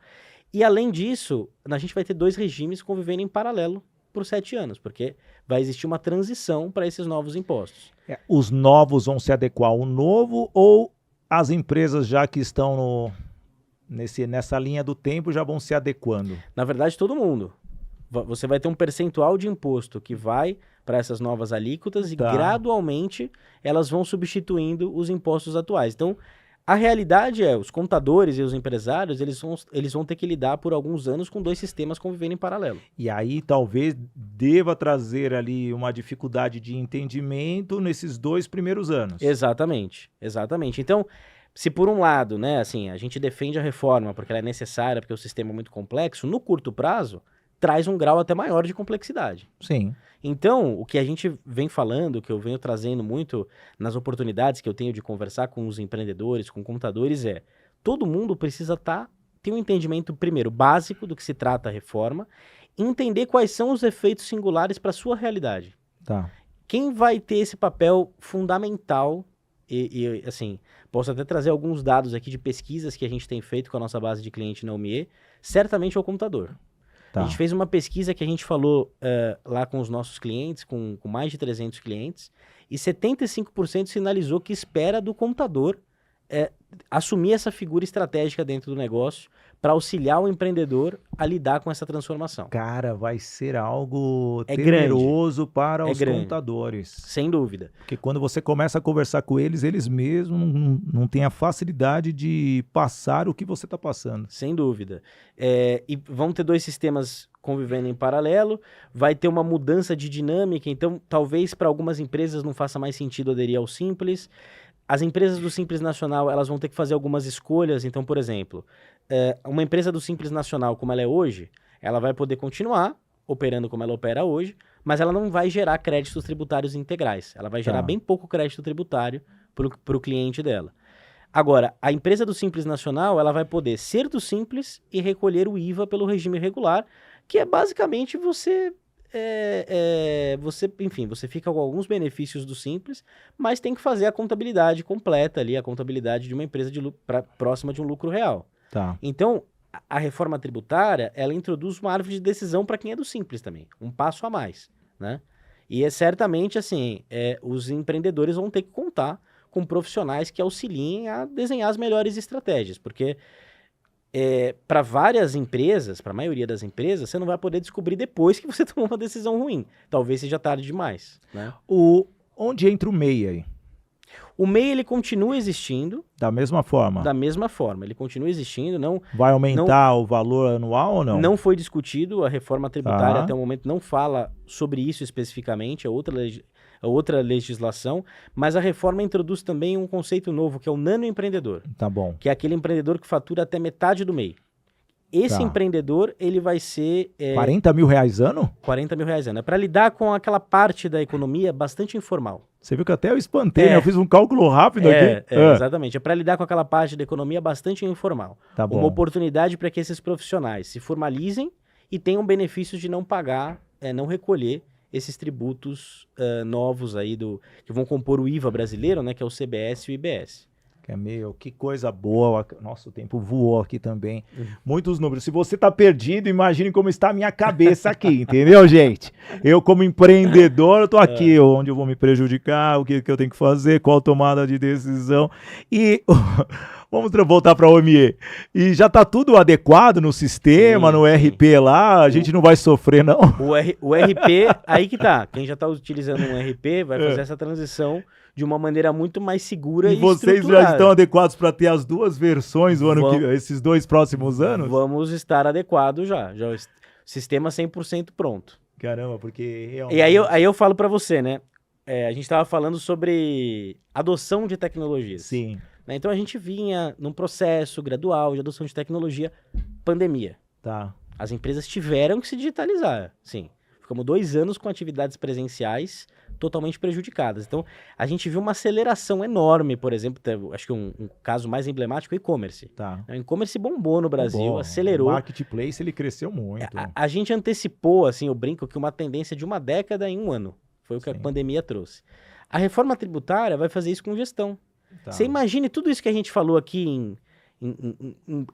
Speaker 3: E além disso, a gente vai ter 2 regimes convivendo em paralelo por 7 anos, porque vai existir uma transição para esses novos impostos.
Speaker 2: Os novos vão se adequar ao novo ou as empresas já que estão nessa linha do tempo já vão se adequando?
Speaker 3: Na verdade, todo mundo. Você vai ter um percentual de imposto que vai para essas novas alíquotas e gradualmente elas vão substituindo os impostos atuais. Então, a realidade é, os contadores e os empresários, eles vão ter que lidar por alguns anos com 2 sistemas convivendo em paralelo.
Speaker 2: E aí talvez deva trazer ali uma dificuldade de entendimento nesses 2 primeiros anos.
Speaker 3: Exatamente, exatamente. Então, se por um lado, né, assim, a gente defende a reforma porque ela é necessária, porque o sistema é muito complexo, no curto prazo, traz um grau até maior de complexidade.
Speaker 2: Sim.
Speaker 3: Então, o que a gente vem falando, que eu venho trazendo muito nas oportunidades que eu tenho de conversar com os empreendedores, com contadores, todo mundo precisa ter um entendimento, primeiro, básico do que se trata a reforma, e entender quais são os efeitos singulares para a sua realidade.
Speaker 2: Tá.
Speaker 3: Quem vai ter esse papel fundamental, e assim, posso até trazer alguns dados aqui de pesquisas que a gente tem feito com a nossa base de cliente na UMIE, certamente é o contador. Tá. A gente fez uma pesquisa que a gente falou lá com os nossos clientes, com mais de 300 clientes, e 75% sinalizou que espera do contador assumir essa figura estratégica dentro do negócio para auxiliar o empreendedor a lidar com essa transformação.
Speaker 2: Cara, vai ser algo temeroso para os contadores.
Speaker 3: Sem dúvida.
Speaker 2: Porque quando você começa a conversar com eles, eles mesmos não têm a facilidade de passar o que você está passando.
Speaker 3: Sem dúvida. E vão ter 2 sistemas convivendo em paralelo, vai ter uma mudança de dinâmica, então talvez para algumas empresas não faça mais sentido aderir ao Simples. As empresas do Simples Nacional, elas vão ter que fazer algumas escolhas. Então, por exemplo, uma empresa do Simples Nacional, como ela é hoje, ela vai poder continuar operando como ela opera hoje, mas ela não vai gerar créditos tributários integrais. Ela vai gerar bem pouco crédito tributário para o cliente dela. Agora, a empresa do Simples Nacional, ela vai poder ser do Simples e recolher o IVA pelo regime regular, que é basicamente você fica com alguns benefícios do Simples, mas tem que fazer a contabilidade completa ali, a contabilidade de uma empresa próxima de um lucro real.
Speaker 2: Tá.
Speaker 3: Então, a reforma tributária, ela introduz uma árvore de decisão para quem é do Simples também, um passo a mais, né? E certamente, assim, os empreendedores vão ter que contar com profissionais que auxiliem a desenhar as melhores estratégias, porque para várias empresas, para a maioria das empresas, você não vai poder descobrir depois que você tomou uma decisão ruim. Talvez seja tarde demais, né?
Speaker 2: Onde entra o MEI aí?
Speaker 3: O MEI, ele continua existindo.
Speaker 2: Da mesma forma?
Speaker 3: Da mesma forma. Ele continua existindo. Não,
Speaker 2: vai aumentar o valor anual ou não?
Speaker 3: Não foi discutido. A reforma tributária até o momento não fala sobre isso especificamente. É outra legislação. Mas a reforma introduz também um conceito novo, que é o nanoempreendedor.
Speaker 2: Tá bom.
Speaker 3: Que é aquele empreendedor que fatura até metade do MEI. Esse empreendedor, ele vai ser...
Speaker 2: 40 mil reais ano?
Speaker 3: 40 mil reais ano. É para lidar com aquela parte da economia bastante informal.
Speaker 2: Você viu que até eu espantei, né? Eu fiz um cálculo rápido aqui.
Speaker 3: Exatamente. É para lidar com aquela parte da economia bastante informal.
Speaker 2: Tá bom.
Speaker 3: Uma oportunidade para que esses profissionais se formalizem e tenham benefícios de não pagar, não recolher esses tributos novos aí que vão compor o IVA brasileiro, né? Que é o CBS e o IBS.
Speaker 2: Que coisa boa. Nossa, o tempo voou aqui também. Muitos números. Se você tá perdido, imagine como está a minha cabeça aqui, entendeu, gente? Eu, como empreendedor, eu tô aqui, onde eu vou me prejudicar, o que eu tenho que fazer, qual tomada de decisão. E vamos voltar para a OMIE. E já tá tudo adequado no sistema, no RP lá, a gente não vai sofrer, não.
Speaker 3: O RP, aí que tá. Quem já tá utilizando um RP vai fazer essa transição de uma maneira muito mais segura e
Speaker 2: vocês já estão adequados para ter as 2 versões esses 2 próximos anos?
Speaker 3: Vamos estar adequados já o sistema 100% pronto.
Speaker 2: Caramba, porque realmente...
Speaker 3: E aí eu falo para você, né? A gente estava falando sobre adoção de tecnologias.
Speaker 2: Sim.
Speaker 3: Né? Então a gente vinha num processo gradual de adoção de tecnologia, pandemia.
Speaker 2: Tá.
Speaker 3: As empresas tiveram que se digitalizar, sim. Ficamos 2 anos com atividades presenciais totalmente prejudicadas. Então, a gente viu uma aceleração enorme, por exemplo, acho que um caso mais emblemático é o e-commerce.
Speaker 2: Tá.
Speaker 3: O e-commerce bombou no Brasil,
Speaker 2: Bom,
Speaker 3: acelerou.
Speaker 2: O marketplace, ele cresceu muito.
Speaker 3: A gente antecipou, assim, eu brinco que uma tendência de uma década em um ano. Foi o que a
Speaker 2: Sim.
Speaker 3: pandemia trouxe. A reforma tributária vai fazer isso com gestão.
Speaker 2: Tá.
Speaker 3: Você imagine tudo isso que a gente falou aqui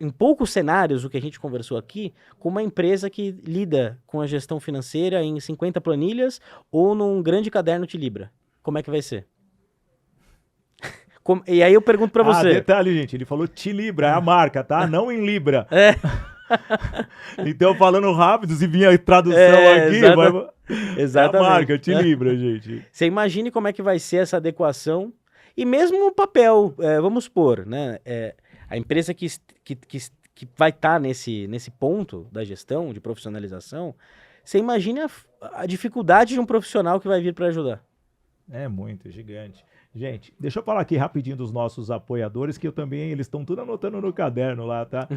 Speaker 3: em poucos cenários, o que a gente conversou aqui, com uma empresa que lida com a gestão financeira em 50 planilhas ou num grande caderno de Libra. Como é que vai ser? E aí eu pergunto pra você.
Speaker 2: Detalhe, gente, ele falou Tilibra, é a marca, tá? Não em Libra.
Speaker 3: É.
Speaker 2: Então, falando rápido, se vinha a tradução aqui,
Speaker 3: exatamente.
Speaker 2: É a marca, Tilibra, gente.
Speaker 3: Você imagine como é que vai ser essa adequação e mesmo o papel, vamos supor, né? A empresa que vai estar nesse ponto da gestão, de profissionalização, você imagine a dificuldade de um profissional que vai vir para ajudar.
Speaker 2: É muito, gigante. Gente, deixa eu falar aqui rapidinho dos nossos apoiadores, que eu também, eles estão tudo anotando no caderno lá, tá?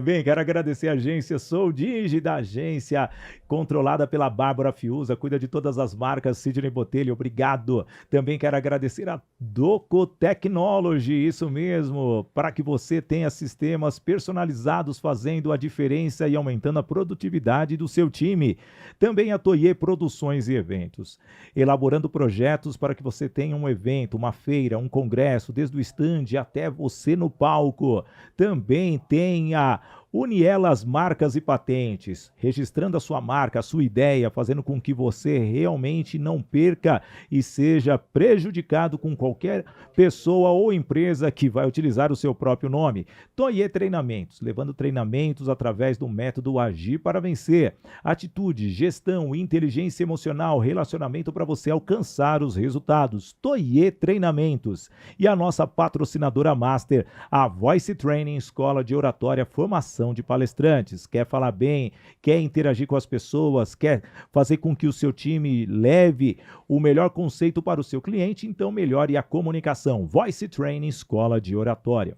Speaker 2: Bem, quero agradecer a agência Sou Digi, da agência controlada pela Bárbara Fiuza, cuida de todas as marcas, Sidney Botelho, obrigado. Também quero agradecer a Doco Technology, isso mesmo, para que você tenha sistemas personalizados fazendo a diferença e aumentando a produtividade do seu time. Também a Toye Produções e Eventos, elaborando projetos para que você tenha um evento, uma feira, um congresso, desde o stand até você no palco. Também tem a Unielas Marcas e Patentes, registrando a sua marca, a sua ideia, fazendo com que você realmente não perca e seja prejudicado com qualquer pessoa ou empresa que vai utilizar o seu próprio nome. Toye Treinamentos, levando treinamentos através do método Agir para Vencer. Atitude, gestão, inteligência emocional, relacionamento para você alcançar os resultados. Toye Treinamentos. E a nossa patrocinadora master, a Voice Training, Escola de Oratória, Formação de palestrantes. Quer falar bem, quer interagir com as pessoas, quer fazer com que o seu time leve o melhor conceito para o seu cliente, então melhore a comunicação. Voice Training, Escola de Oratória.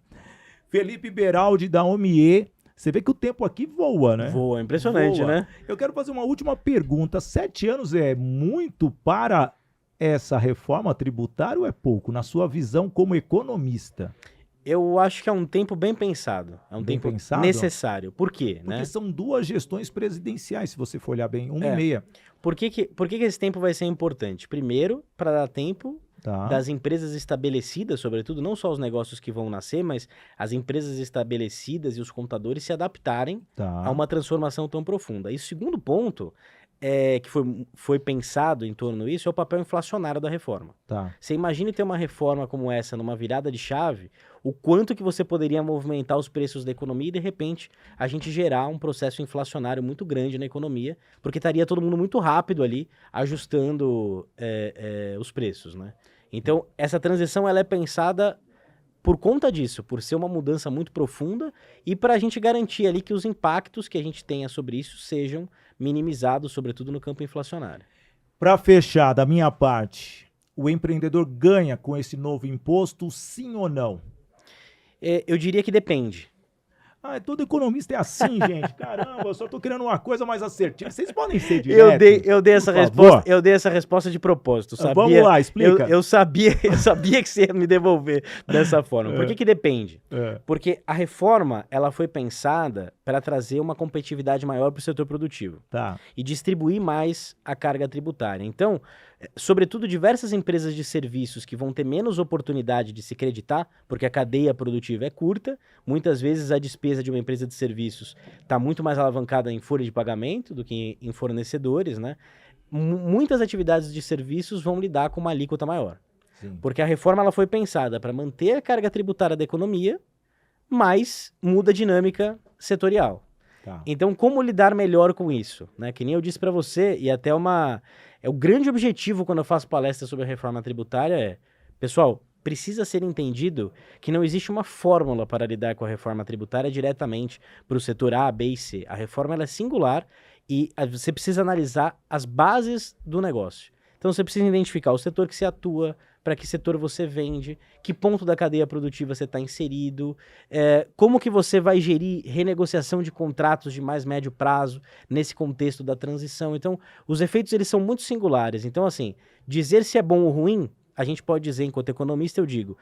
Speaker 2: Felipe Beraldi, da Omie. Você vê que o tempo aqui voa, né?
Speaker 3: Voa, impressionante,
Speaker 2: Voa.
Speaker 3: né?
Speaker 2: Eu quero fazer uma última pergunta. 7 anos é muito para essa reforma tributária ou é pouco, na sua visão como economista?
Speaker 3: Eu acho que é um tempo bem pensado. É um
Speaker 2: Bem
Speaker 3: tempo
Speaker 2: pensado?
Speaker 3: necessário. Por quê?
Speaker 2: Porque
Speaker 3: Né?
Speaker 2: são 2 gestões presidenciais, se você for olhar bem, 1,5.
Speaker 3: Por que esse tempo vai ser importante? Primeiro, para dar tempo
Speaker 2: Tá.
Speaker 3: das empresas estabelecidas, sobretudo, não só os negócios que vão nascer, mas as empresas estabelecidas e os contadores se adaptarem a uma transformação tão profunda. E o segundo ponto, que foi pensado em torno disso, é o papel inflacionário da reforma.
Speaker 2: Tá.
Speaker 3: Você imagine ter uma reforma como essa, numa virada de chave, o quanto que você poderia movimentar os preços da economia e, de repente, a gente gerar um processo inflacionário muito grande na economia, porque estaria todo mundo muito rápido ali, ajustando os preços, né? Então, essa transição ela é pensada por conta disso, por ser uma mudança muito profunda e para a gente garantir ali que os impactos que a gente tenha sobre isso sejam minimizados, sobretudo no campo inflacionário.
Speaker 2: Para fechar, da minha parte, o empreendedor ganha com esse novo imposto, sim ou não?
Speaker 3: Eu diria que depende.
Speaker 2: Todo economista é assim, gente. Caramba, eu só tô querendo uma coisa mais assertiva. Vocês podem ser diretos?
Speaker 3: Eu dei essa
Speaker 2: por
Speaker 3: resposta.
Speaker 2: favor.
Speaker 3: Eu dei essa resposta de propósito, sabia?
Speaker 2: Vamos lá, explica.
Speaker 3: Eu sabia que você ia me devolver dessa forma. Por que depende? Porque a reforma, ela foi pensada para trazer uma competitividade maior para o setor produtivo.
Speaker 2: Tá.
Speaker 3: E distribuir mais a carga tributária. Então, sobretudo diversas empresas de serviços que vão ter menos oportunidade de se creditar, porque a cadeia produtiva é curta, muitas vezes a despesa de uma empresa de serviços está muito mais alavancada em folha de pagamento do que em fornecedores, né? Muitas atividades de serviços vão lidar com uma alíquota maior.
Speaker 2: Sim.
Speaker 3: Porque a reforma ela foi pensada para manter a carga tributária da economia, mas muda a dinâmica setorial.
Speaker 2: Tá.
Speaker 3: Então, como lidar melhor com isso? Né? Que nem eu disse para você, e até é o grande objetivo quando eu faço palestra sobre a reforma tributária pessoal, precisa ser entendido que não existe uma fórmula para lidar com a reforma tributária diretamente para o setor A, B e C. A reforma ela é singular e você precisa analisar as bases do negócio. Então, você precisa identificar o setor que se atua, para que setor você vende, que ponto da cadeia produtiva você está inserido, como que você vai gerir renegociação de contratos de mais médio prazo nesse contexto da transição. Então, os efeitos eles são muito singulares. Então, assim, dizer se é bom ou ruim, a gente pode dizer, enquanto economista, eu digo,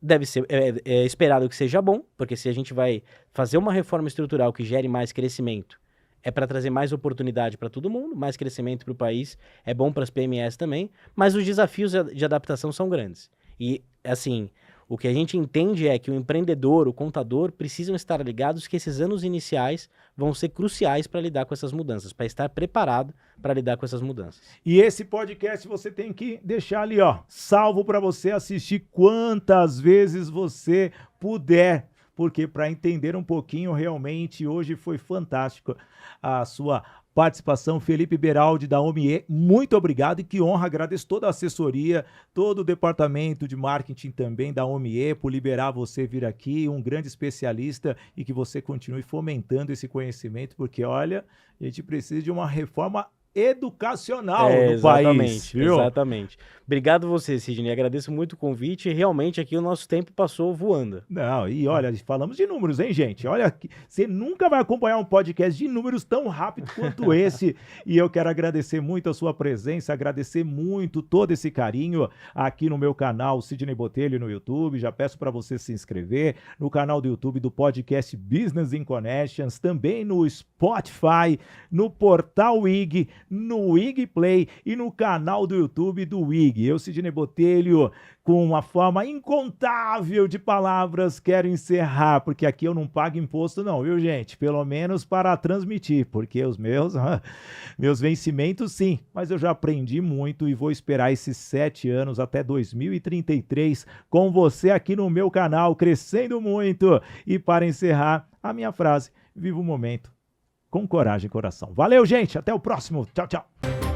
Speaker 3: deve ser esperado que seja bom, porque se a gente vai fazer uma reforma estrutural que gere mais crescimento, é para trazer mais oportunidade para todo mundo, mais crescimento para o país, é bom para as PMEs também, mas os desafios de adaptação são grandes. E, assim, o que a gente entende é que o empreendedor, o contador, precisam estar ligados que esses anos iniciais vão ser cruciais para lidar com essas mudanças, para estar preparado para lidar com essas mudanças.
Speaker 2: E esse podcast você tem que deixar ali, ó, salvo para você assistir quantas vezes você puder, porque para entender um pouquinho, realmente, hoje foi fantástico a sua participação. Felipe Beraldi, da OMIE, muito obrigado e que honra, agradeço toda a assessoria, todo o departamento de marketing também da OMIE por liberar você vir aqui, um grande especialista, e que você continue fomentando esse conhecimento, porque, olha, a gente precisa de uma reforma educacional no país. Viu?
Speaker 3: Exatamente. Obrigado você, Sidney. Agradeço muito o convite. Realmente aqui o nosso tempo passou voando.
Speaker 2: Não, e olha, falamos de números, hein, gente? Olha, você nunca vai acompanhar um podcast de números tão rápido quanto esse. E eu quero agradecer muito a sua presença, agradecer muito todo esse carinho aqui no meu canal Sidney Botelho no YouTube. Já peço para você se inscrever no canal do YouTube do podcast Business in Connections, também no Spotify, no portal WIG, no WIG Play e no canal do YouTube do WIG. Eu, Sidney Botelho, com uma forma incontável de palavras, quero encerrar, porque aqui eu não pago imposto não, viu, gente? Pelo menos para transmitir, porque os meus vencimentos sim, mas eu já aprendi muito e vou esperar esses 7 anos até 2033 com você aqui no meu canal, crescendo muito. E para encerrar, a minha frase, viva o momento com coragem e coração. Valeu, gente, até o próximo. Tchau, tchau.